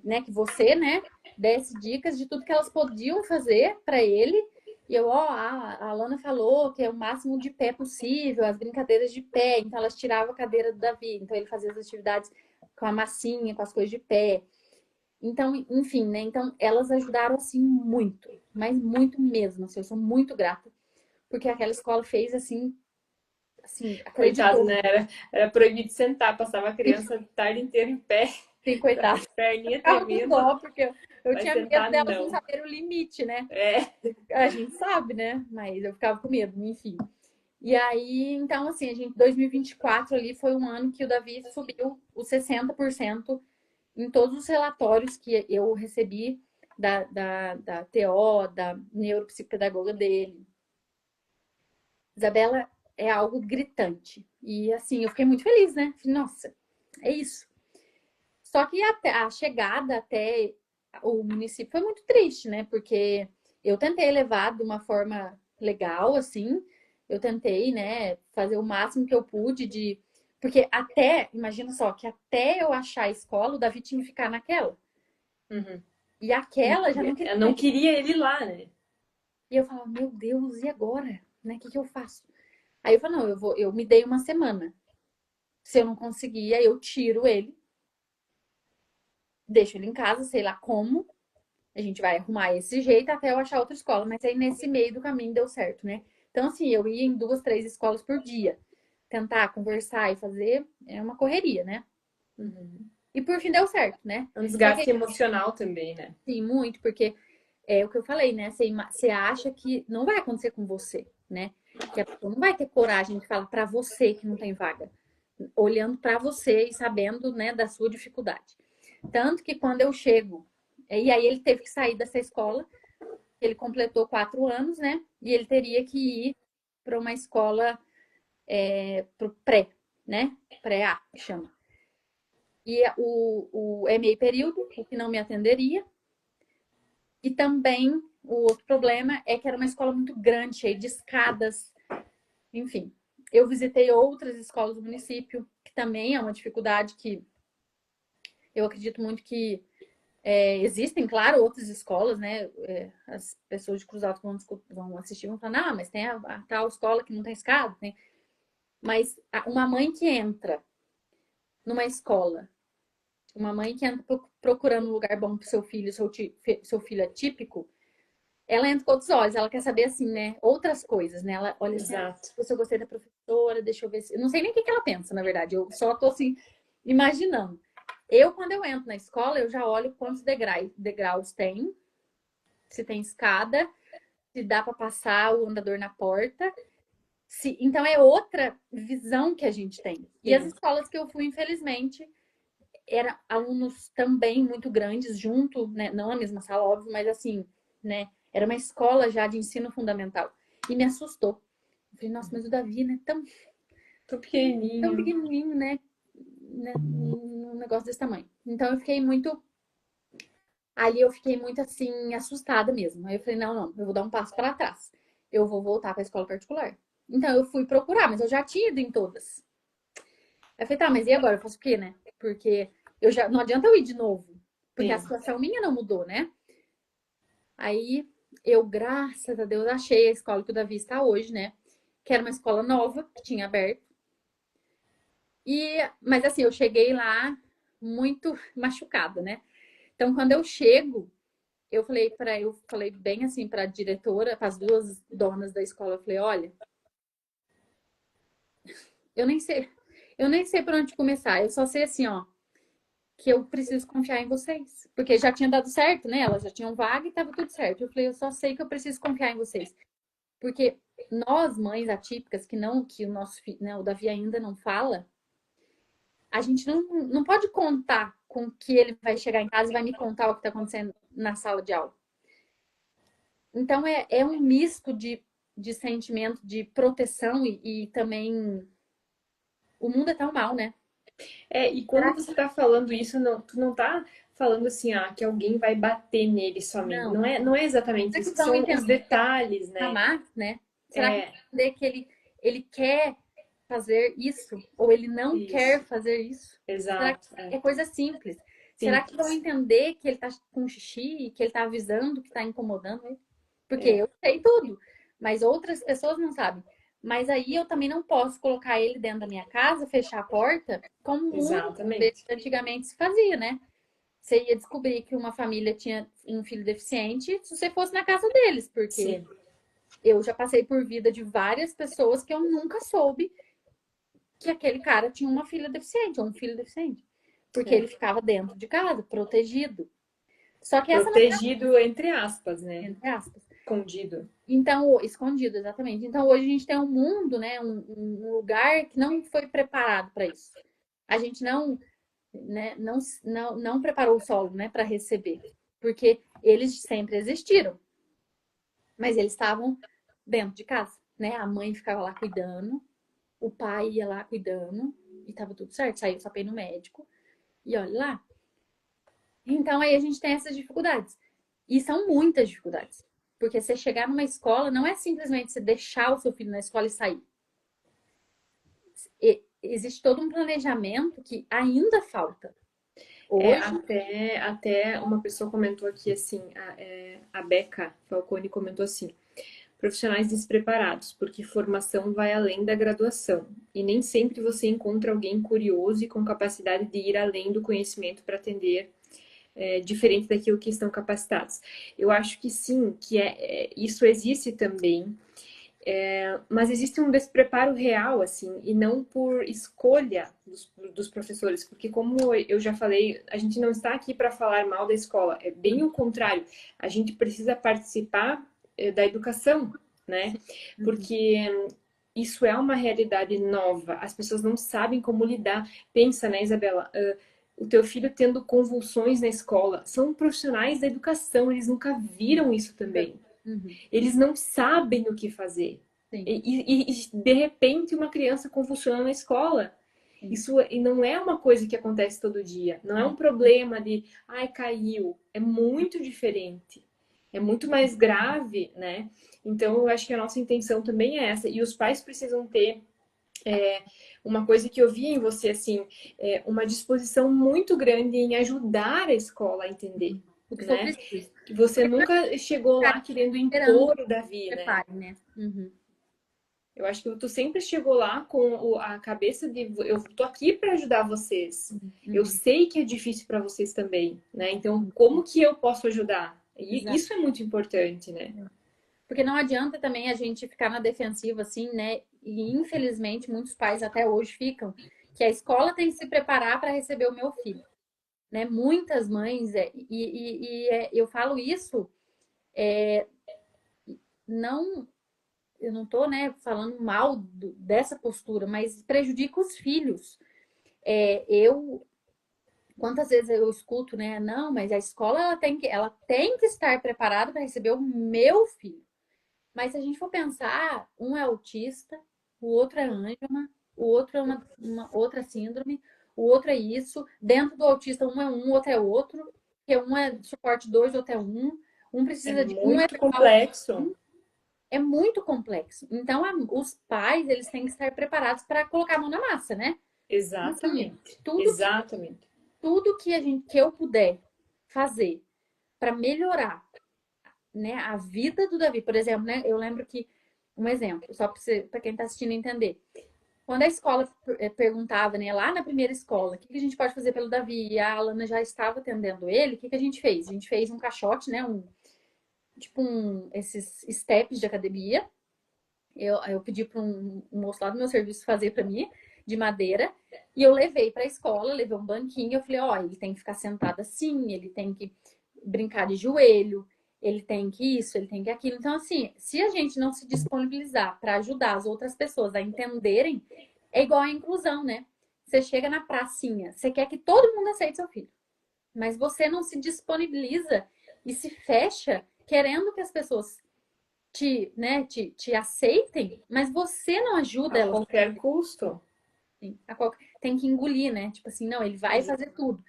né, que você, né, desse dicas de tudo que elas podiam fazer para ele. E eu, ó, a Alana falou que é o máximo de pé possível, as brincadeiras de pé. Então, elas tiravam a cadeira do Davi. Então, ele fazia as atividades com a massinha, com as coisas de pé. Então, enfim, né? Então, elas ajudaram, assim, muito. Mas muito mesmo, assim, eu sou muito grata. Porque aquela escola fez, assim, Coitado, acreditou. né? Era proibido sentar, passava a criança a tarde inteira em pé, Sim, coitada. perninha Ficava com tremendo, dó, porque eu vai tinha medo sentar, delas não não. saber o limite, né? É. A gente sabe, né? Mas eu ficava com medo, enfim. E aí, então, assim, 2024 ali foi um ano que o Davi subiu os 60% em todos os relatórios que eu recebi da TO, da neuropsicopedagoga dele. Isabela, é algo gritante. E assim, eu fiquei muito feliz, né? Nossa, é isso. Só que até a chegada até o município foi muito triste, né? Porque eu tentei levar de uma forma legal, assim. Eu tentei, né, fazer o máximo que eu pude de. Porque até, imagina só, que até eu achar a escola, o Davi tinha que ficar naquela. Uhum. E aquela já não queria Eu não mais. queria ele lá, né? E eu falava, meu Deus, e agora? Né? O que que eu faço? Aí eu falei, não, eu me dei uma semana. Se eu não conseguir, aí eu tiro ele, deixo ele em casa, sei lá como. A gente vai arrumar esse jeito até eu achar outra escola. Mas aí nesse meio do caminho deu certo, né? Então, assim, eu ia em 2, 3 escolas por dia. Tentar conversar e fazer é uma correria, né? Uhum. E por fim deu certo, né? É um Só que, desgaste emocional também, né? sim, muito, porque é o que eu falei, né? Você acha que não vai acontecer com você, né? Que a pessoa não vai ter coragem de falar para você que não tem vaga, olhando para você e sabendo, né, da sua dificuldade. Tanto que quando eu chego, e aí ele teve que sair dessa escola, ele completou 4 anos, né? E ele teria que ir para uma escola pro pré, né? Pré-A, que chama. E o é meio período, o que não me atenderia. E também o outro problema é que era uma escola muito grande, cheia de escadas, enfim. Eu visitei outras escolas do município, que também é uma dificuldade que eu acredito muito que existem, claro, outras escolas, né? As pessoas de Cruz Alta vão assistir vão falar, mas tem a tal escola que não tem escada, tem. Mas uma mãe que entra numa escola, uma mãe que entra procurando um lugar bom para o seu filho, seu filho atípico, ela entra com outros olhos, ela quer saber assim, né? Outras coisas, né? Ela olha assim, Exato. se eu gostei da professora, deixa eu ver se. Eu não sei nem o que ela pensa, na verdade. Eu só tô assim, imaginando. Quando eu entro na escola, eu já olho quantos degraus tem, se tem escada, se dá para passar o andador na porta. Então é outra visão que a gente tem. E as Sim. escolas que eu fui, infelizmente, eram alunos também muito grandes junto, né? Não a mesma sala, óbvio, mas assim, né? Era uma escola já de ensino fundamental. E me assustou. Eu falei, nossa, mas o Davi, né? Tô Tão pequenininho. pequenininho, né? Um negócio desse tamanho. Então eu fiquei muito. Ali eu fiquei muito assim, assustada mesmo. Aí eu falei, não, não, eu vou dar um passo para trás. Eu vou voltar para a escola particular. Então eu fui procurar, mas eu já tinha ido em todas. Aí eu falei, tá, mas e agora? Eu faço o quê, né? Porque eu já não adianta eu ir de novo, porque a Sim. situação minha não mudou, né? Aí eu, graças a Deus, achei a escola que o Davi está hoje, né? Que era uma escola nova, que tinha aberto. Mas assim, eu cheguei lá muito machucada, né? Então, quando eu chego, eu falei bem assim para a diretora, para as duas donas da escola, eu falei, olha, eu nem sei, eu nem sei por onde começar. Eu só sei assim, ó, que eu preciso confiar em vocês, porque já tinha dado certo, né? Elas já tinham vaga e estava tudo certo. Eu falei, eu só sei que eu preciso confiar em vocês, porque nós mães atípicas que o nosso filho, né, o Davi ainda não fala, a gente não pode contar com que ele vai chegar em casa e vai me contar o que está acontecendo na sala de aula. Então é um misto de sentimento de proteção e também o mundo é tão mal, né? E Será quando que você tá falando isso, não, tu não tá falando assim, que alguém vai bater nele somente. não? Não é exatamente Será que isso, vão são os entender detalhes, né? amar, né? Será que vão É, entender que ele quer fazer isso ou ele não isso. quer fazer isso? Será que Exato. é coisa simples? Será que vão Simples. entender que ele tá com xixi e que ele tá avisando que tá incomodando ele? Porque É, eu sei tudo, mas outras pessoas não sabem. Mas aí eu também não posso colocar ele dentro da minha casa, fechar a porta, como muitas vezes exatamente. antigamente se fazia, né? você ia descobrir que uma família tinha um filho deficiente se você fosse na casa deles, porque Sim. eu já passei por vida de várias pessoas que eu nunca soube que aquele cara tinha uma filha deficiente ou um filho deficiente, porque É. ele ficava dentro de casa, protegido. Só que essa não é, Protegido entre aspas, né? entre aspas. Escondido. Então, escondido, exatamente. Então, hoje a gente tem um mundo, né, um lugar que não foi preparado para isso. A gente não, né, não preparou o solo, né, para receber, porque eles sempre existiram, mas eles estavam dentro de casa, né? A mãe ficava lá cuidando, o pai ia lá cuidando e tava tudo certo. Saiu só pra ir no médico e olha lá. Então, aí a gente tem essas dificuldades. E são muitas dificuldades. Porque você chegar numa escola não é simplesmente você deixar o seu filho na escola e sair. Existe todo um planejamento que ainda falta. É, Hoje, até uma pessoa comentou aqui assim, a Beca Falcone comentou assim, profissionais despreparados, porque formação vai além da graduação. E nem sempre você encontra alguém curioso e com capacidade de ir além do conhecimento para atender diferente daquilo que estão capacitados. Eu acho que sim, que isso existe também, mas existe um despreparo real, assim, e não por escolha dos professores, porque como eu já falei, a gente não está aqui para falar mal da escola, é bem o contrário, a gente precisa participar da educação, né? uhum, Porque isso é uma realidade nova, as pessoas não sabem como lidar. Pensa, né, Isabela? O teu filho tendo convulsões na escola, são profissionais da educação, eles nunca viram isso também. uhum, Eles não sabem o que fazer. sim, E, de repente uma criança convulsiona na escola. sim, Isso e não é uma coisa que acontece todo dia. Não é um problema de, ai, caiu. É muito diferente. É muito mais grave, né? Então, eu acho que a nossa intenção também é essa. E os pais precisam ter uma coisa que eu vi em você, assim, uma disposição muito grande em ajudar a escola a entender, o que for né? preciso. Que você Porque nunca chegou tá lá querendo esperando impor que o Davi, né? prepare, né? Uhum, Eu acho que tu sempre chegou lá com a cabeça de eu tô aqui para ajudar vocês. Eu uhum, sei que é difícil para vocês também, né? Então, uhum. como que eu posso ajudar? E Exato. isso é muito importante, né? Porque não adianta também a gente ficar na defensiva assim, né? E infelizmente muitos pais até hoje ficam que a escola tem que se preparar para receber o meu filho, né? Muitas mães eu falo isso não, eu não tô, né, falando mal dessa postura, mas prejudica os filhos. Eu quantas vezes eu escuto, né? Não, mas a escola ela tem que estar preparada para receber o meu filho. Mas se a gente for pensar, um é autista, o outro é Angelman, o outro é uma outra síndrome, o outro é isso. Dentro do autista, um é um, o outro é outro. Porque um é suporte 2, outro é um. Um É precisa de um é muito verbal. complexo. É muito complexo. Então, os pais, eles têm que estar preparados para colocar a mão na massa, né? Assim, Exatamente. tudo que, Exatamente. tudo que que eu puder fazer para melhorar, né, a vida do Davi, por exemplo, né? Eu lembro que um exemplo, só para quem está assistindo entender. Quando a escola perguntava, né, lá na primeira escola, o que a gente pode fazer pelo Davi? E a Alana já estava atendendo ele, o que a gente fez? A gente fez um caixote, né, tipo esses steps de academia. Eu pedi para um moço lá do meu serviço fazer para mim, de madeira, e eu levei para a escola, levei um banquinho, eu falei, ó, ele tem que ficar sentado assim, ele tem que brincar de joelho, ele tem que isso, ele tem que aquilo. Então, assim, se a gente não se disponibilizar para ajudar as outras pessoas a entenderem, é igual a inclusão, né? Você chega na pracinha, você quer que todo mundo aceite seu filho, mas você não se disponibiliza e se fecha querendo que as pessoas te aceitem, mas você não ajuda A elas. qualquer custo. Assim, tem que engolir, né? Tipo assim, não, ele vai fazer tudo.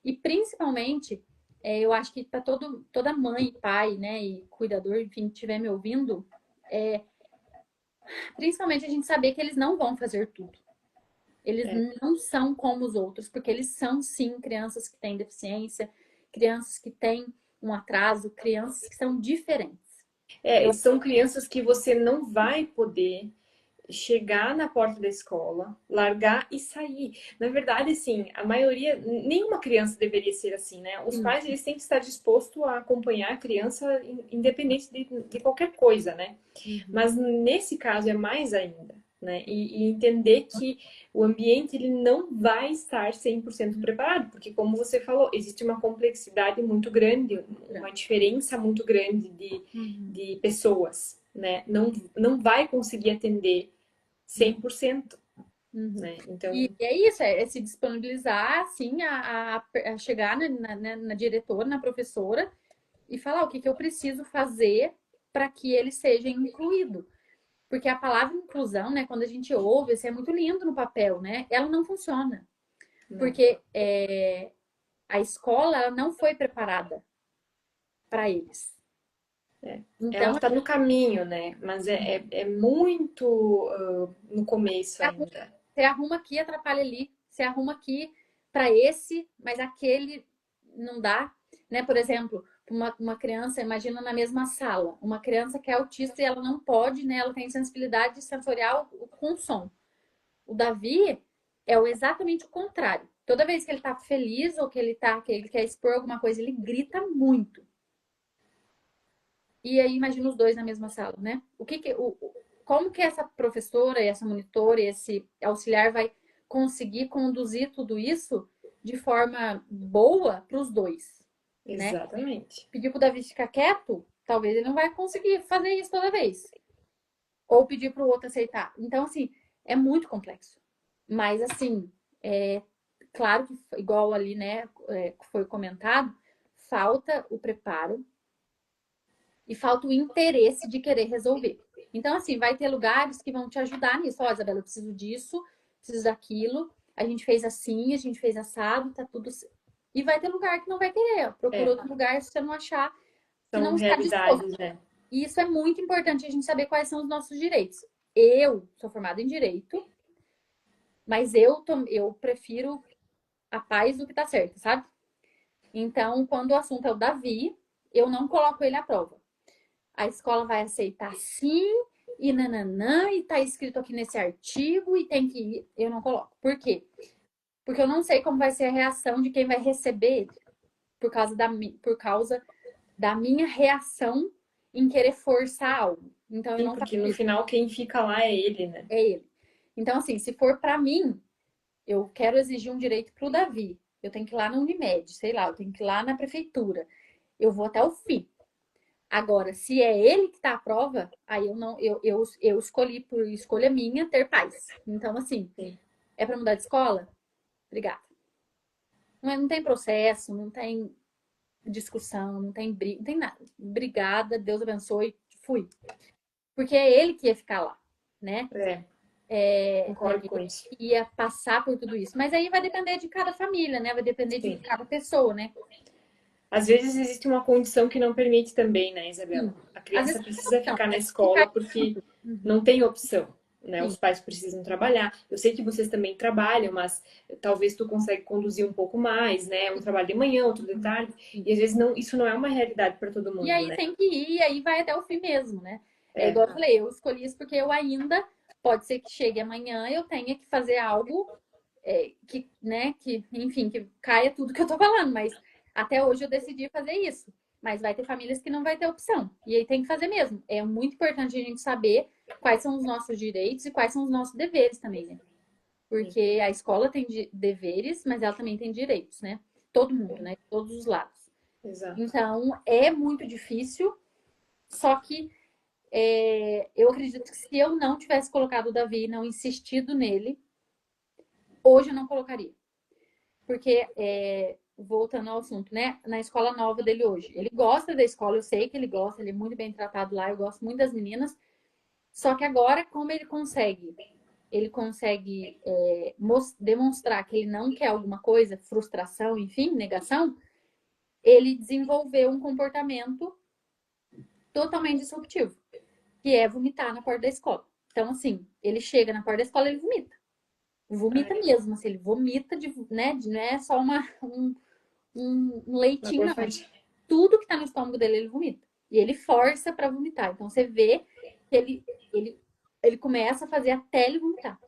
E principalmente, eu acho que para toda mãe, pai, né, e cuidador, enfim, que estiver me ouvindo, é, principalmente a gente saber que eles não vão fazer tudo. Eles não são como os outros, porque eles são sim crianças que têm deficiência, crianças que têm um atraso, crianças que são diferentes. Eu, São crianças que você não vai poder chegar na porta da escola, largar e sair. Na verdade, assim, a maioria, nenhuma criança deveria ser assim, né? Os Sim. pais, eles têm que estar dispostos a acompanhar a criança independente de qualquer coisa, né? Uhum. Mas nesse caso é mais ainda, né? E entender que o ambiente ele não vai estar 100% preparado, porque como você falou, existe uma complexidade muito grande, uma diferença muito grande Uhum. de pessoas, né? Não vai conseguir atender 100%, Uhum. né? E Então, é isso, é se disponibilizar, assim, a chegar na diretora, na professora, e falar o que, que eu preciso fazer para que ele seja incluído. Porque a palavra inclusão, né, quando a gente ouve, isso é muito lindo no papel, né? Ela não funciona. não. Porque a escola ela não foi preparada para eles. É. Ela Então, está no caminho, né? Mas é muito no começo ainda. você arruma aqui, atrapalha ali. Você arruma aqui para esse, mas aquele não dá. Né? Por exemplo, uma criança, imagina na mesma sala, uma criança que é autista e ela não pode, né? Ela tem sensibilidade sensorial com som. O Davi exatamente o contrário. Toda vez que ele tá feliz ou que ele quer expor alguma coisa, ele grita muito. E aí imagina os dois na mesma sala, né? Como que essa professora, essa monitora, esse auxiliar vai conseguir conduzir tudo isso de forma boa para os dois, né? Exatamente. Pedir pro Davi ficar quieto, talvez ele não vai conseguir fazer isso toda vez. Ou pedir para o outro aceitar. Então, assim, é muito complexo. Mas, assim, claro que, igual ali, né, foi comentado, falta o preparo e falta o interesse de querer resolver. Então, assim, vai ter lugares que vão te ajudar nisso. Ó, Isabela, eu preciso disso, preciso daquilo. A gente fez assim, a gente fez assado, tá tudo. E vai ter lugar que não vai querer. Procura É, outro lugar se você não achar que são não está disposto. realidades, né? E isso é muito importante a gente saber quais são os nossos direitos. Eu sou formada em direito, mas eu prefiro a paz do que tá certo, sabe? Então, quando o assunto é o Davi, eu não coloco ele à prova. A escola vai aceitar sim, e nananã, e tá escrito aqui nesse artigo, e tem que ir. Eu não coloco. Por quê? Porque eu não sei como vai ser a reação de quem vai receber ele, por causa da minha reação em querer forçar algo. Então, eu Sim, não faço porque no isso, final quem fica lá é ele, né? é ele. Então, assim, se for para mim, eu quero exigir um direito para o Davi. Eu tenho que ir lá na Unimed, sei lá, eu tenho que ir lá na prefeitura. Eu vou até o fim. Agora, se é ele que está à prova, aí eu não, eu escolhi por escolha minha ter paz. Então, assim, Sim. é para mudar de escola? Obrigada. Não tem processo, não tem discussão, não tem briga, não tem nada. Obrigada, Deus abençoe, fui. Porque é ele que ia ficar lá, né? É, É concordo com ele isso. que ia passar por tudo isso. Mas aí vai depender de cada família, né? Vai depender de Sim. cada pessoa, né? Às vezes existe uma condição que não permite também, né, Isabela? Sim. A Às criança vezes precisa não, ficar na mas ficar escola porque uhum. não tem opção, né? Sim. Os pais precisam trabalhar. Eu sei que vocês também trabalham, mas talvez tu consegue conduzir um pouco mais, né? Um trabalho de manhã, outro de tarde, Sim. e às vezes não, isso não é uma realidade para todo E mundo, aí né? tem que ir, e aí vai até o fim mesmo, né? É É, igual eu falei, eu escolhi isso porque eu ainda, pode ser que chegue amanhã eu tenha que fazer algo que, né, que, enfim, que caia tudo que eu tô falando, mas até hoje eu decidi fazer isso. Mas vai ter famílias que não vai ter opção. E aí tem que fazer mesmo. É muito importante a gente saber quais são os nossos direitos e quais são os nossos deveres também, né? Porque a escola tem deveres, mas ela também tem direitos, né? Todo mundo, né? De todos os lados. exato. Então, é muito difícil, só que eu acredito que se eu não tivesse colocado o Davi, não insistido nele, hoje eu não colocaria. Porque, voltando ao assunto, né? Na escola nova dele hoje. Ele gosta da escola, eu sei que ele gosta, ele é muito bem tratado lá, eu gosto muito das meninas. Só que agora, como ele consegue? Ele consegue demonstrar que ele não quer alguma coisa, frustração, enfim, negação, ele desenvolveu um comportamento totalmente disruptivo, que é vomitar na porta da escola. Então, assim, ele chega na porta da escola, ele vomita. Vomita Ai, mesmo, assim, ele vomita né, não é só um uma leitinho, não. gorfadinha. Tudo que tá no estômago dele, ele vomita. E ele força para vomitar. Então, você vê que ele Ele começa a fazer até ele vomitar.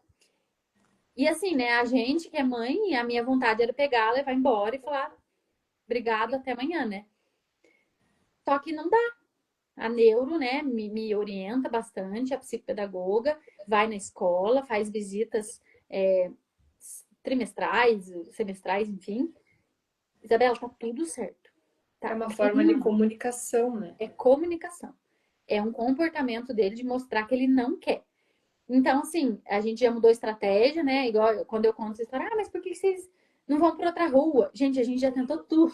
E assim, né, a gente que é mãe, a minha vontade era pegar, levar embora e falar obrigado, até amanhã, né? Só que não dá. A neuro, né, me orienta bastante, a psicopedagoga, vai na escola, faz visitas trimestrais, semestrais, enfim. Isabela, tá tudo certo. É Tá uma forma de tudo. comunicação, né? É comunicação. É um comportamento dele de mostrar que ele não quer. Então, assim, a gente já mudou a estratégia, né? Igual quando eu conto essa história, mas por que vocês não vão para outra rua? Gente, a gente já tentou tudo.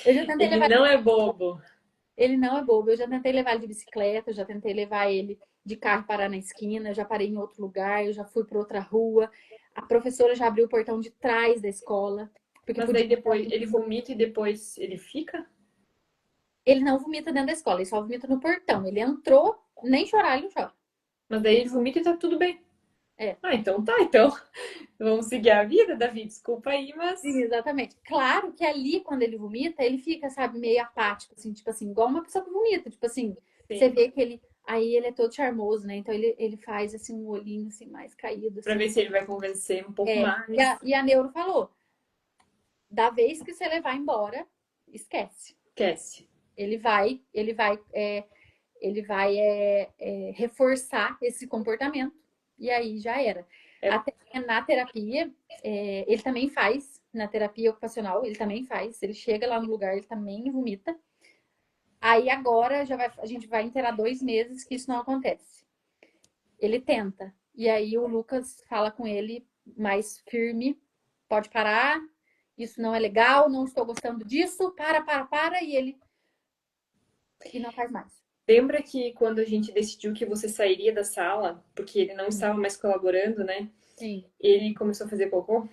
Eu já tentei Ele levar não é bobo. ele não é bobo. Eu já tentei levar ele de bicicleta, eu já tentei levar ele de carro e parar na esquina, eu já parei em outro lugar, eu já fui para outra rua. A professora já abriu o portão de trás da escola, porque Mas podia. daí depois ele vomita e depois ele fica? Ele não vomita dentro da escola, ele só vomita no portão. Ele entrou, nem chorar, ele não chora. Mas daí ele vomita e tá tudo bem. É. Ah, então tá, então. Vamos seguir a vida, Davi. Desculpa aí, Sim, mas. exatamente. Claro que ali, quando ele vomita, ele fica, sabe, meio apático, assim, tipo assim, igual uma pessoa que vomita. Tipo assim, você Sim. vê que ele. Aí ele é todo charmoso, né? Então ele faz, assim, um olhinho, assim, mais caído, Pra assim. ver se ele vai convencer um pouco É. E mais. a neuro falou: da vez que você levar embora, esquece. Esquece. Ele vai reforçar esse comportamento. E aí já era. É, Até na terapia, ele também faz, na terapia ocupacional, ele também faz. Ele chega lá no lugar, ele também vomita. Aí agora a gente vai inteirar 2 meses que isso não acontece. Ele tenta. E aí o Lucas fala com ele mais firme: pode parar, isso não é legal, não estou gostando disso, para. E não faz mais. lembra que quando a gente decidiu que você sairia da sala, porque ele não Sim, estava mais colaborando, né? sim, Ele começou a fazer cocô.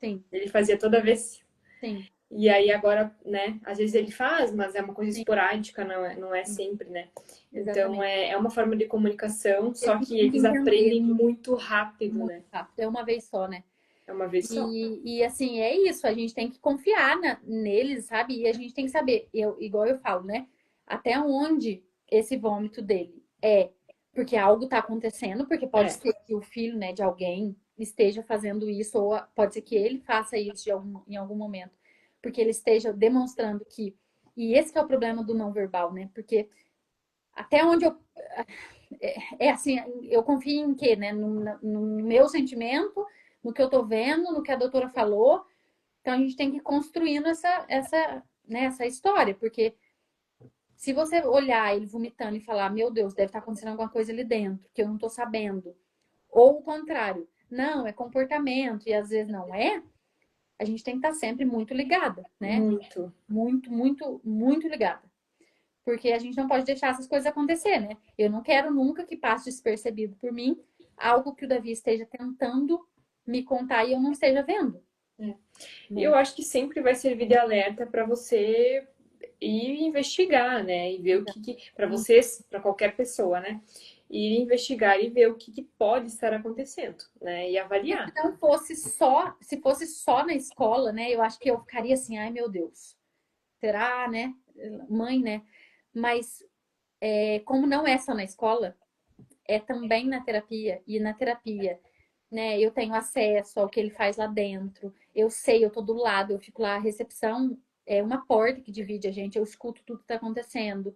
sim, Ele fazia toda vez. sim, E aí agora, né? Às vezes ele faz, mas é uma coisa sim, esporádica, não é sim, sempre, né? Então exatamente. é uma forma de comunicação, só Eles que têm que eles entender aprendem muito rápido, muito né? rápido. É uma vez só, né? É uma vez só. E assim, é isso. A gente tem que confiar neles, sabe? E a gente tem que saber, igual eu falo, né? Até onde esse vômito dele é porque algo está acontecendo, porque pode É, ser que o filho, né, de alguém esteja fazendo isso, ou pode ser que ele faça isso em algum momento, porque ele esteja demonstrando que. E esse que é o problema do não verbal, né? Porque até onde é assim, eu confio em quê, né? No meu sentimento, no que eu tô vendo, no que a doutora falou. Então a gente tem que ir construindo essa história, porque se você olhar ele vomitando e falar, meu Deus, deve estar acontecendo alguma coisa ali dentro, que eu não tô sabendo. Ou o contrário, não, é comportamento, e às vezes não é, a gente tem que estar sempre muito ligada, né? muito. Muito, muito, muito ligada. Porque a gente não pode deixar essas coisas acontecer, né? Eu não quero nunca que passe despercebido por mim algo que o Davi esteja tentando me contar e eu não esteja vendo, É. E né? eu acho que sempre vai servir de alerta para você ir investigar, né? E ver o que para Exatamente. vocês, para qualquer pessoa, né? Ir investigar e ver o que pode estar acontecendo, né? E Porque se avaliar. não fosse só, se fosse só na escola, né? Eu acho que eu ficaria assim, ai meu Deus, será, né? Mãe, né? Mas como não é só na escola, é também na terapia. E na terapia, né? Eu tenho acesso ao que ele faz lá dentro. Eu sei, eu tô do lado, eu fico lá. A recepção é uma porta que divide a gente. Eu escuto tudo que tá acontecendo.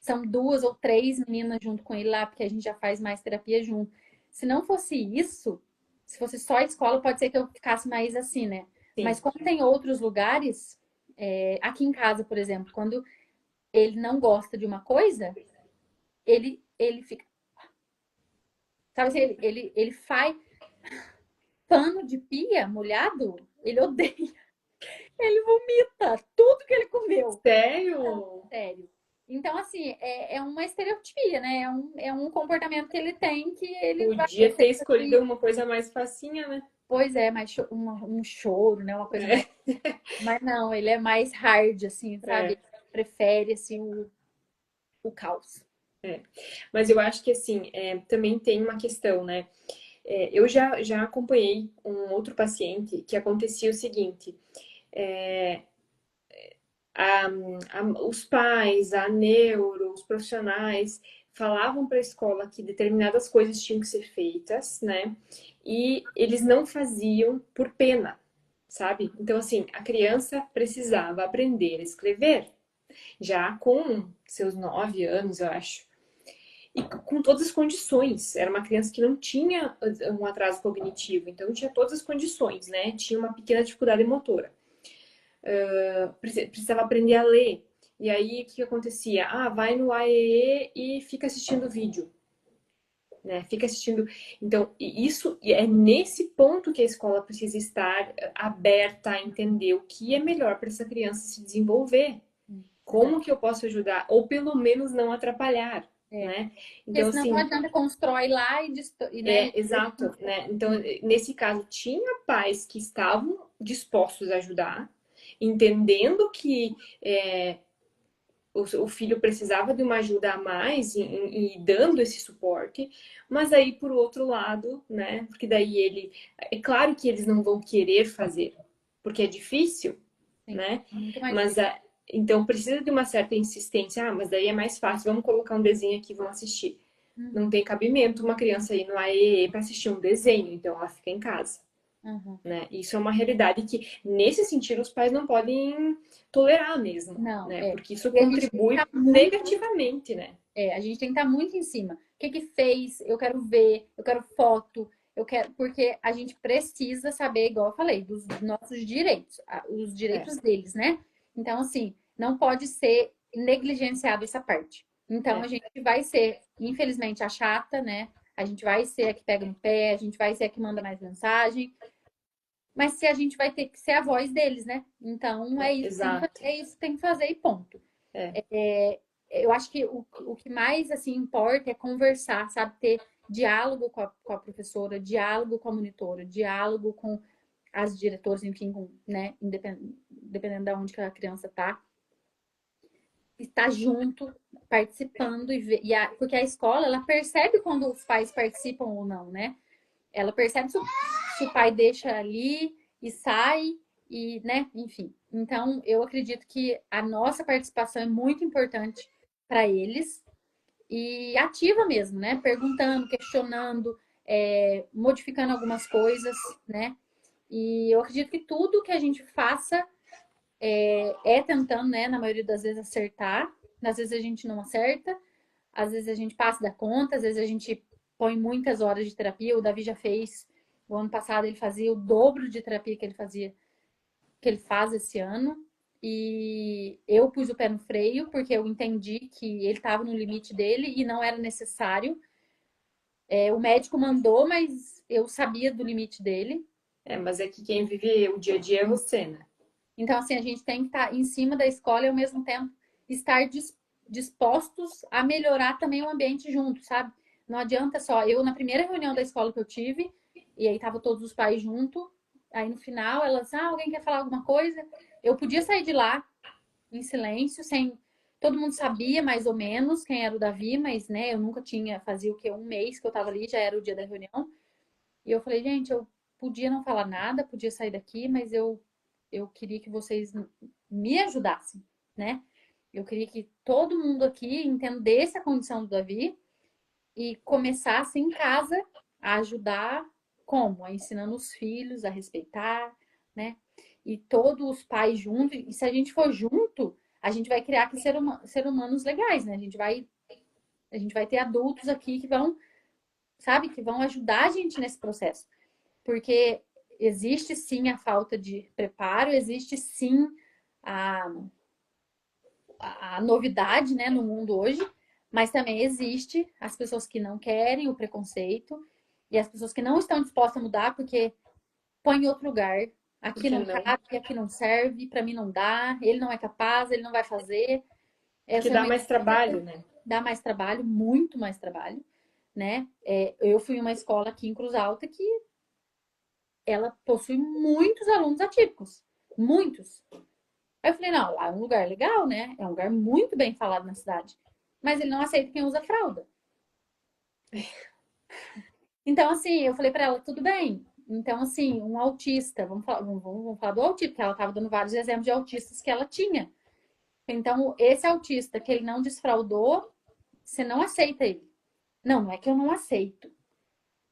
São 2 ou 3 meninas junto com ele lá, porque a gente já faz mais terapia junto. Se não fosse isso, se fosse só a escola, pode ser que eu ficasse mais assim, né? Mas Sim. como tem outros lugares, aqui em casa, por exemplo, quando ele não gosta de uma coisa, ele fica. Sabe assim, ele faz pano de pia molhado, ele odeia. Ele vomita tudo que ele comeu. Sério? Sério. Então, assim, é uma estereotipia, né? É um comportamento que ele tem que ele vai. Podia ter escolhido uma coisa mais facinha, né? Pois é, mais um choro, né? Uma coisa mais. É, Mas não, ele é mais hard, assim, sabe? é. Ele prefere, assim, o caos. Mas eu acho que assim, também tem uma questão, né? Eu já acompanhei um outro paciente que acontecia o seguinte: Os pais, a neuro, os profissionais falavam para a escola que determinadas coisas tinham que ser feitas, né? E eles não faziam por pena, sabe? Então, assim, a criança precisava aprender a escrever já com seus 9 anos, eu acho. E com todas as condições. Era uma criança que não tinha um atraso cognitivo, então tinha todas as condições, né? Tinha uma pequena dificuldade motora. Precisava aprender a ler. E aí, o que acontecia? Ah, vai no AEE e fica assistindo vídeo. Né? Fica assistindo. Então, isso é nesse ponto que a escola precisa estar aberta a entender o que é melhor para essa criança se desenvolver. Como que eu posso ajudar? Ou pelo menos não atrapalhar, né? Porque Então, senão não assim, adianta constrói lá e né? exato, né? Então, nesse caso, tinha pais que estavam dispostos a ajudar, entendendo que o filho precisava de uma ajuda a mais e dando esse suporte, mas aí, por outro lado, né? Porque daí é claro que eles não vão querer fazer, porque é difícil, Sim, né? muito mais Mas difícil. então precisa de uma certa insistência. Ah, mas daí é mais fácil. Vamos colocar um desenho aqui, vamos assistir. Não Uhum, tem cabimento uma criança ir no AEE para assistir um desenho, então ela fica em casa, uhum. né? Isso é uma realidade que, nesse sentido, os pais não podem tolerar mesmo, Não, né? é. Porque isso E a gente tem que contribui estar muito, negativamente, né? a gente tem que estar muito em cima. O que que fez? Eu quero ver, eu quero foto, eu quero, porque a gente precisa saber, igual eu falei, dos nossos direitos, os É, direitos deles, né? Então, assim, não pode ser negligenciado essa parte. Então, a é, gente vai ser, infelizmente, a chata, né? A gente vai ser a que pega no pé, a gente vai ser a que manda mais mensagem, mas se a gente vai ter que ser a voz deles, né? Então, é isso que tem que fazer, exato. é isso que tem que fazer e ponto. É, Eu acho que o que mais assim importa é conversar, sabe? Ter diálogo com a professora, diálogo com a monitora, diálogo com as diretoras, enfim, com, né? Dependendo de onde que a criança tá. Estar junto, participando porque a escola ela percebe quando os pais participam ou não, né? Ela percebe se o pai deixa ali e sai e, né, enfim. Então, eu acredito que a nossa participação é muito importante para eles e ativa mesmo, né? Perguntando, questionando, modificando algumas coisas, né? E eu acredito que tudo que a gente faça tentando, né, na maioria das vezes acertar. Às vezes a gente não acerta, às vezes a gente passa da conta, às vezes a gente põe muitas horas de terapia. O Davi já fez, o ano passado ele fazia o dobro de terapia que ele fazia, que ele faz esse ano. E eu pus o pé no freio porque eu entendi que ele estava no limite dele e não era necessário. O médico mandou, mas eu sabia do limite dele. mas é que quem vive o dia a dia é você, né? Então, assim, a gente tem que estar em cima da escola e ao mesmo tempo estar dispostos a melhorar também o ambiente junto, sabe? Não adianta só. Eu, na primeira reunião da escola que eu tive, e aí tava todos os pais junto, aí no final elas, alguém quer falar alguma coisa? Eu podia sair de lá em silêncio, sem. Todo mundo sabia mais ou menos quem era o Davi, mas, né, eu nunca tinha, fazia o quê? Um mês que eu tava ali, já era o dia da reunião. E eu falei, gente, eu podia não falar nada, podia sair daqui, mas eu queria que vocês me ajudassem, né? Eu queria que todo mundo aqui entendesse a condição do Davi e começasse em casa a ajudar como? A ensinando os filhos a respeitar, né? E todos os pais juntos. E se a gente for junto, a gente vai criar que ser humanos legais, né? A gente vai ter adultos aqui que vão, sabe, que vão ajudar a gente nesse processo. Porque existe sim a falta de preparo, existe sim a, a novidade, né, no mundo hoje, mas também existe as pessoas que não querem o preconceito e as pessoas que não estão dispostas a mudar porque põe em outro lugar. Aqui Porque não não? cabe, aqui não serve, para mim não dá, ele não é capaz, ele não vai fazer. Porque Essa é dá uma mais ideia, trabalho, né? dá mais trabalho, muito mais trabalho, né? Eu fui em uma escola aqui em Cruz Alta que ela possui muitos alunos atípicos, muitos. Aí eu falei, não, lá é um lugar legal, né? É um lugar muito bem falado na cidade. Mas ele não aceita quem usa fralda. Então, assim, eu falei pra ela, tudo bem. Então, assim, um autista, vamos falar do autista, porque ela estava dando vários exemplos de autistas que ela tinha. Então, esse autista que ele não desfraudou, você não aceita ele. Não, não é que eu não aceito.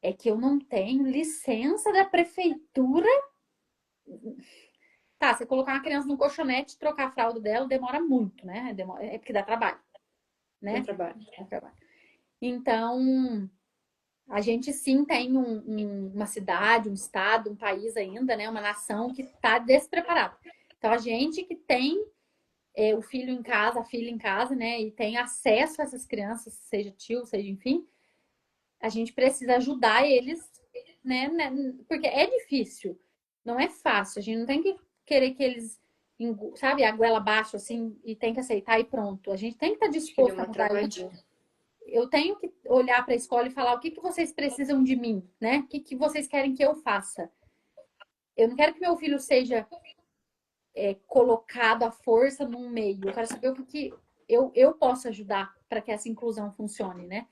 É que eu não tenho licença da prefeitura. Tá, você colocar uma criança no colchonete e trocar a fralda dela demora muito, né? É porque dá trabalho, No né? trabalho. Dá trabalho. Então, a gente sim tem uma cidade, um estado, um país ainda, né? Uma nação que está despreparada. Então, a gente que tem o filho em casa, a filha em casa, né? E tem acesso a essas crianças, seja tio, seja enfim, a gente precisa ajudar eles, né? Porque é difícil, não é fácil. A gente não tem que querer que eles, sabe, a goela abaixo, assim, e tem que aceitar e pronto. A gente tem que estar Acho que deu disposto a uma mudar. travadinha. Eu tenho que olhar para a escola e falar o que vocês precisam de mim, né? O que vocês querem que eu faça? Eu não quero que meu filho seja colocado à força num meio. Eu quero saber o que eu posso ajudar para que essa inclusão funcione, né?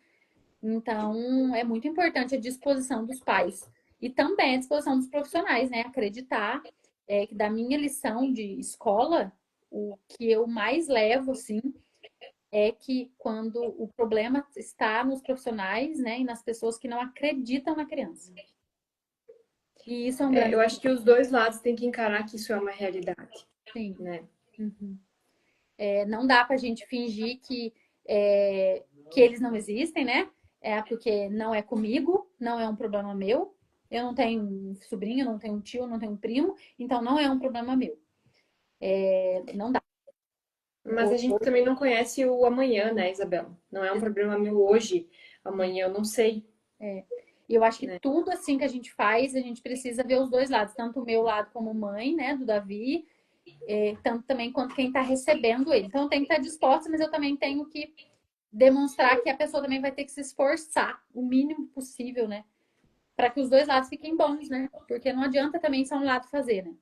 Então, é muito importante a disposição dos pais e também a disposição dos profissionais, né? Acreditar que da minha lição de escola, o que eu mais levo, assim, é que quando o problema está nos profissionais, né, e nas pessoas que não acreditam na criança. E isso é um grande Eu acho que os dois lados têm que encarar que isso é uma realidade, sim. né? Uhum. Não dá pra gente fingir que eles não existem, né? Porque não é comigo, não é um problema meu. Eu não tenho um sobrinho, não tenho um tio, não tenho um primo, então não é um problema meu. Não dá. Mas a gente também não conhece o amanhã, né, Isabel? Não é um problema meu hoje, amanhã eu não sei, E eu acho que né? tudo assim que a gente faz, a gente precisa ver os dois lados, tanto o meu lado como mãe, né, do Davi, tanto também quanto quem está recebendo ele. Então eu tenho que estar disposta, mas eu também tenho que demonstrar que a pessoa também vai ter que se esforçar o mínimo possível, né? Para que os dois lados fiquem bons, né? Porque não adianta também só um lado fazer, né?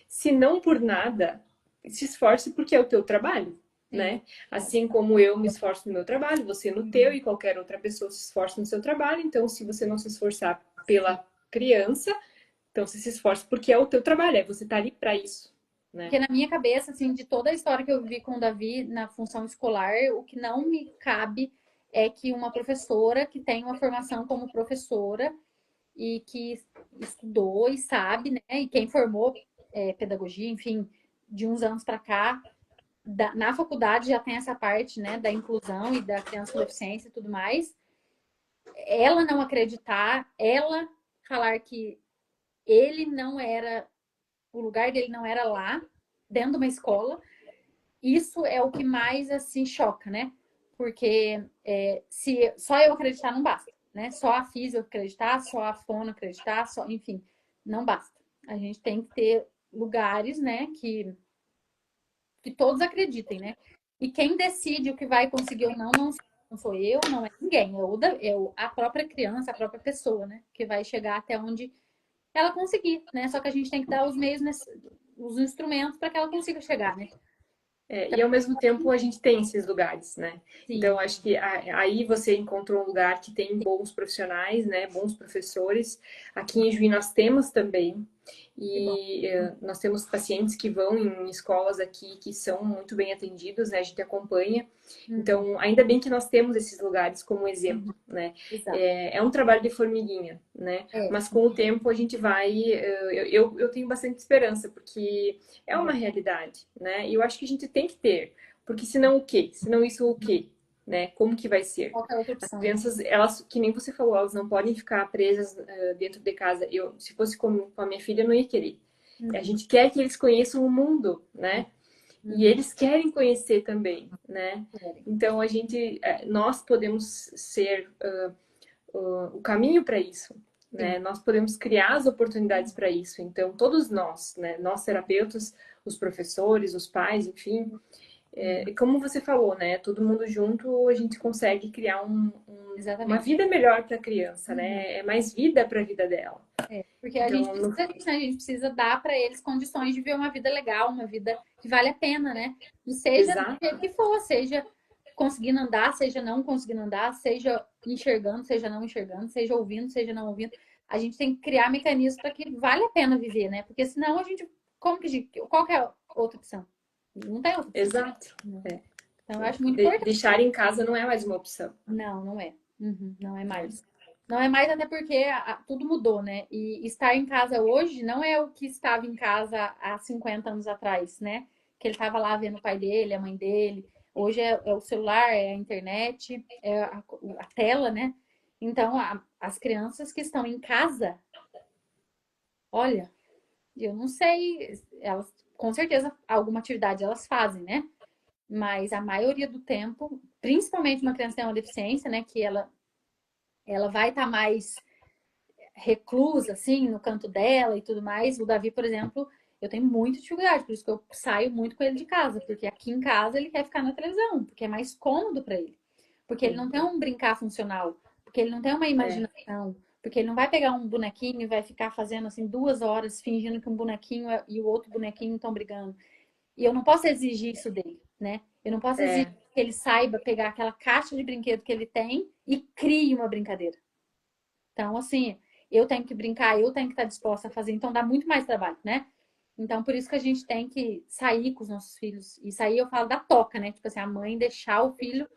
Se não por nada, se esforce porque é o teu trabalho, Sim. né? Assim como eu me esforço no meu trabalho, você no teu e qualquer outra pessoa se esforça no seu trabalho. Então, se você não se esforçar pela criança, então você se esforça porque é o teu trabalho, é você tá ali para isso, né? Porque na minha cabeça, assim, de toda a história que eu vivi com o Davi na função escolar, o que não me cabe é que uma professora que tem uma formação como professora e que estudou e sabe, né? E quem formou pedagogia, enfim, de uns anos para cá, na faculdade já tem essa parte, né, da inclusão e da criança com deficiência e tudo mais. Ela não acreditar, ela falar que ele não era, o lugar dele não era lá, dentro de uma escola, isso é o que mais assim choca, né? Porque se só eu acreditar não basta, né? Só a física acreditar, só a fono acreditar, só, enfim, não basta. A gente tem que ter lugares, né, que todos acreditem, né? E quem decide o que vai conseguir ou não, não sou eu, não é ninguém, a própria criança, a própria pessoa, né? Que vai chegar até onde ela conseguir, né? Só que a gente tem que dar os meios, os instrumentos para que ela consiga chegar, né? E ao mesmo tempo a gente tem esses lugares, né? Sim, Então acho que aí você encontrou um lugar que tem bons profissionais, né? Bons professores. Aqui em Juiz nós temos também. que bom. E nós temos pacientes que vão em escolas aqui que são muito bem atendidos, né? A gente acompanha. Uhum, Então, ainda bem que nós temos esses lugares como uhum, exemplo, né? exato. É um trabalho de formiguinha, né? É, Mas com o tempo a gente vai. Eu tenho bastante esperança, porque é uma também. realidade, né? E eu acho que a gente tem que ter, porque senão o quê? Senão isso o quê? Né? Como que vai ser? Qual que é a outra As opção, né? crianças, elas, que nem você falou, elas não podem ficar presas dentro de casa. Se fosse com a minha filha, eu não ia querer. A Uhum, gente quer que eles conheçam o mundo, né? E uhum, eles querem conhecer também, né? querem. Então nós podemos ser o caminho para isso, né? Sim. Nós podemos criar as oportunidades para isso. Então todos nós, né? Nós terapeutas, os professores, os pais, enfim, Uhum, como você falou, né? Todo mundo junto a gente consegue criar uma exatamente. vida melhor para a criança, Uhum. né? É mais vida para a vida dela. Porque a gente Então, precisa disso, né? A gente precisa dar para eles condições de ver uma vida legal, uma vida que vale a pena, né? E seja do exato. jeito que for, seja conseguindo andar, seja não conseguindo andar, seja enxergando, seja não enxergando, seja ouvindo, seja não ouvindo. A gente tem que criar mecanismos para que vale a pena viver, né? Porque senão a gente, como que qual que é a outra opção? Não tem outra opção. Exato. Então, eu acho muito importante. Deixar em casa não é mais uma opção. Não, não é. Não é mais. Não é mais até porque tudo mudou, né? E estar em casa hoje não é o que estava em casa há 50 anos atrás, né? Que ele estava lá vendo o pai dele, a mãe dele. Hoje é o celular, é a internet, é a tela, né? Então, as crianças que estão em casa, olha, eu não sei, elas com certeza alguma atividade elas fazem, né? Mas a maioria do tempo, principalmente uma criança que tem uma deficiência, né? Que ela vai estar mais reclusa, assim, no canto dela e tudo mais. O Davi, por exemplo, eu tenho muita dificuldade, por isso que eu saio muito com ele de casa, porque aqui em casa ele quer ficar na televisão, porque é mais cômodo para ele. Porque ele não tem um brincar funcional, porque ele não tem uma imaginação, porque ele não vai pegar um bonequinho e vai ficar fazendo assim 2 horas fingindo que um bonequinho e o outro bonequinho estão brigando. E eu não posso exigir isso dele, né? Eu não posso exigir que ele saiba pegar aquela caixa de brinquedo que ele tem e crie uma brincadeira. Então, assim, eu tenho que brincar, eu tenho que estar disposta a fazer, então dá muito mais trabalho, né? Então, por isso que a gente tem que sair com os nossos filhos. E sair, eu falo da toca, né? Tipo assim, a mãe deixar o filho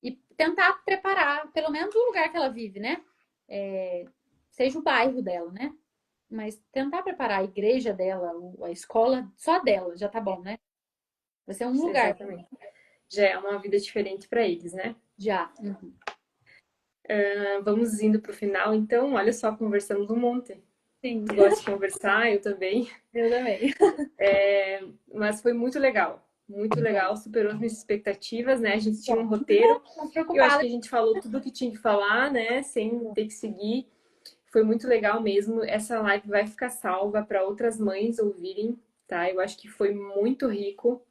e tentar preparar, pelo menos o lugar que ela vive, né? Seja o bairro dela, né? Mas tentar preparar a igreja dela, a escola só dela, já tá bom, né? Vai ser um lugar. Exatamente. Já é uma vida diferente para eles, né? Já. Vamos indo para o final, então. Olha só, conversamos um monte. Sim. Tu gosta de conversar, eu também. Eu também. Mas foi muito legal, superou as minhas expectativas, né? A gente tinha um roteiro. Eu acho que a gente falou tudo o que tinha que falar, né? Sem ter que seguir. Foi muito legal mesmo. Essa live vai ficar salva para outras mães ouvirem, tá? Eu acho que foi muito rico.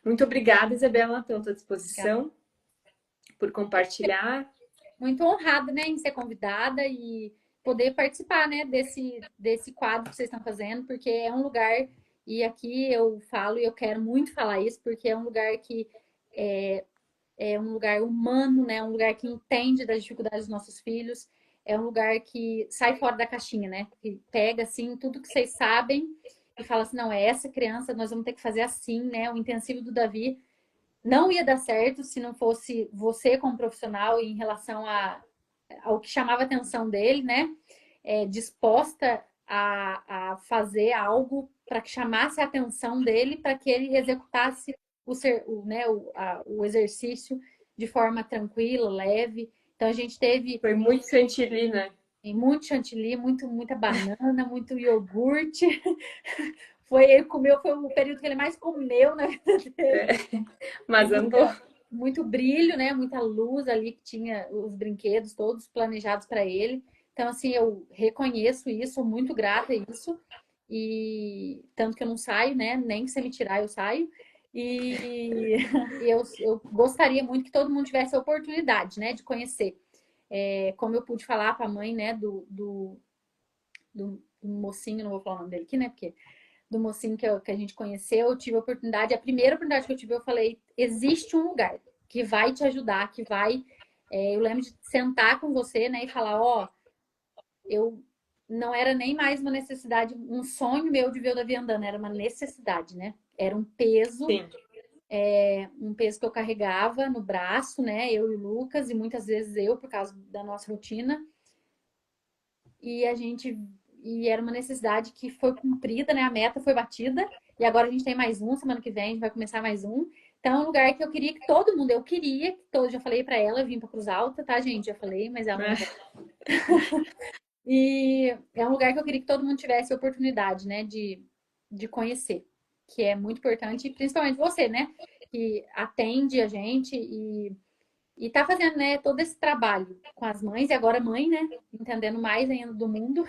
Muito obrigada, Isabela, pela tua disposição, por compartilhar. Muito honrada, né, em ser convidada e poder participar, né, desse quadro que vocês estão fazendo, porque é um lugar, e aqui eu falo e eu quero muito falar isso, porque é um lugar que é um lugar humano, né, um lugar que entende das dificuldades dos nossos filhos, é um lugar que sai fora da caixinha, né, que pega, assim, tudo que vocês sabem e fala assim, não, é essa criança, nós vamos ter que fazer assim, né, o intensivo do Davi não ia dar certo se não fosse você como profissional em relação ao que chamava a atenção dele, né? Disposta a fazer algo para que chamasse a atenção dele, para que ele executasse o exercício de forma tranquila, leve. Então a gente teve. Foi muito chantilly, né? Muito chantilly, muita banana, muito iogurte. Ele comeu, foi o período que ele mais comeu na vida dele. Mas andou. Muito brilho, né? Muita luz ali que tinha os brinquedos todos planejados para ele. Então, assim, eu reconheço isso, sou muito grata a isso. E tanto que eu não saio, né? Nem que você me tirar, eu saio. E eu gostaria muito que todo mundo tivesse a oportunidade, né? De conhecer. Como eu pude falar para a mãe, né? Do mocinho, não vou falar o nome dele aqui, né? Porque do mocinho que a gente conheceu, eu tive a oportunidade, a primeira oportunidade que eu tive, eu falei, existe um lugar que vai te ajudar, que vai... eu lembro de sentar com você, né, e falar, eu não era nem mais uma necessidade, um sonho meu de ver o Davi andando, era uma necessidade, né? Era um peso, um peso que eu carregava no braço, né, eu e o Lucas, e muitas vezes eu, por causa da nossa rotina, e era uma necessidade que foi cumprida, né? A meta foi batida. E agora a gente tem mais um, semana que vem a gente vai começar mais um. Então é um lugar que eu queria que todo mundo, já falei para ela, vim para Cruz Alta, tá, gente? Já falei, mas ela não E é um lugar que eu queria que todo mundo tivesse a oportunidade, né, de conhecer, que é muito importante, e principalmente você, né, que atende a gente e tá fazendo, né, todo esse trabalho com as mães, e agora mãe, né, entendendo mais ainda do mundo.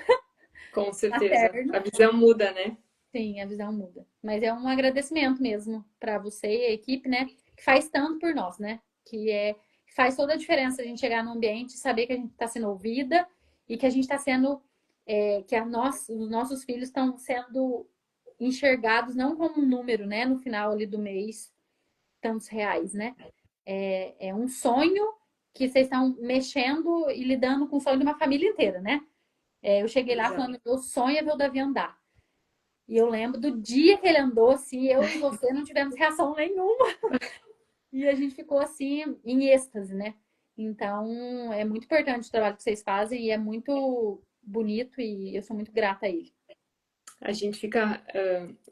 Com certeza. A visão muda, né? Sim, a visão muda. Mas é um agradecimento mesmo para você e a equipe, né? Que faz tanto por nós, né? Que faz toda a diferença a gente chegar no ambiente, saber que a gente está sendo ouvida e que a gente está sendo, os nossos filhos estão sendo enxergados não como um número, né? No final ali do mês, tantos reais, né? É um sonho que vocês estão mexendo e lidando com o sonho de uma família inteira, né? Eu cheguei lá falando, meu sonho é ver o Davi andar. E eu lembro do dia que ele andou, assim, eu e você não tivemos reação nenhuma. E a gente ficou, assim, em êxtase, né? Então, é muito importante o trabalho que vocês fazem e é muito bonito e eu sou muito grata a ele. A gente fica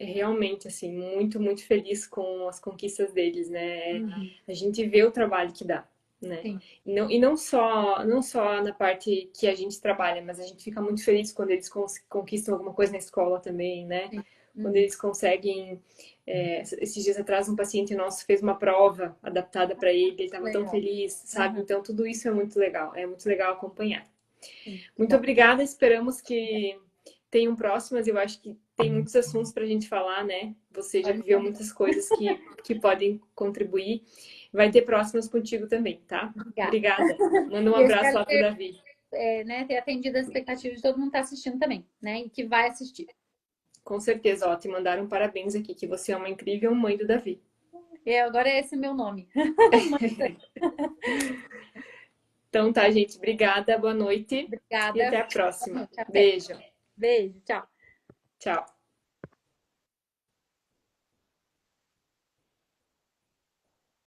realmente assim muito, muito feliz com as conquistas deles, né? Uhum. A gente vê o trabalho que dá, né? Sim. E não só na parte que a gente trabalha, mas a gente fica muito feliz quando eles conquistam alguma coisa na escola também, né? Sim. Quando Uhum. eles conseguem. Esses dias atrás, um paciente nosso fez uma prova adaptada para ele estava tão Legal. feliz, sabe? Aham. Então, tudo isso é muito legal acompanhar. Sim, que Muito bom. obrigada, esperamos que tenham próximas. Eu acho que tem muitos assuntos para a gente falar, né? Você já Pode viveu deixar. muitas coisas que podem contribuir. Vai ter próximas contigo também, tá? Obrigada. Obrigada. Manda um E eu abraço espero lá pro ter, Davi. né, ter atendido as expectativas de todo mundo que está assistindo também, né? E que vai assistir. Com certeza, ó, te mandaram parabéns aqui, que você é uma incrível mãe do Davi. E agora é esse meu nome. Então tá, gente. Obrigada, boa noite e Obrigada. até a Boa próxima. noite. Até. Beijo. Beijo. Tchau. Tchau.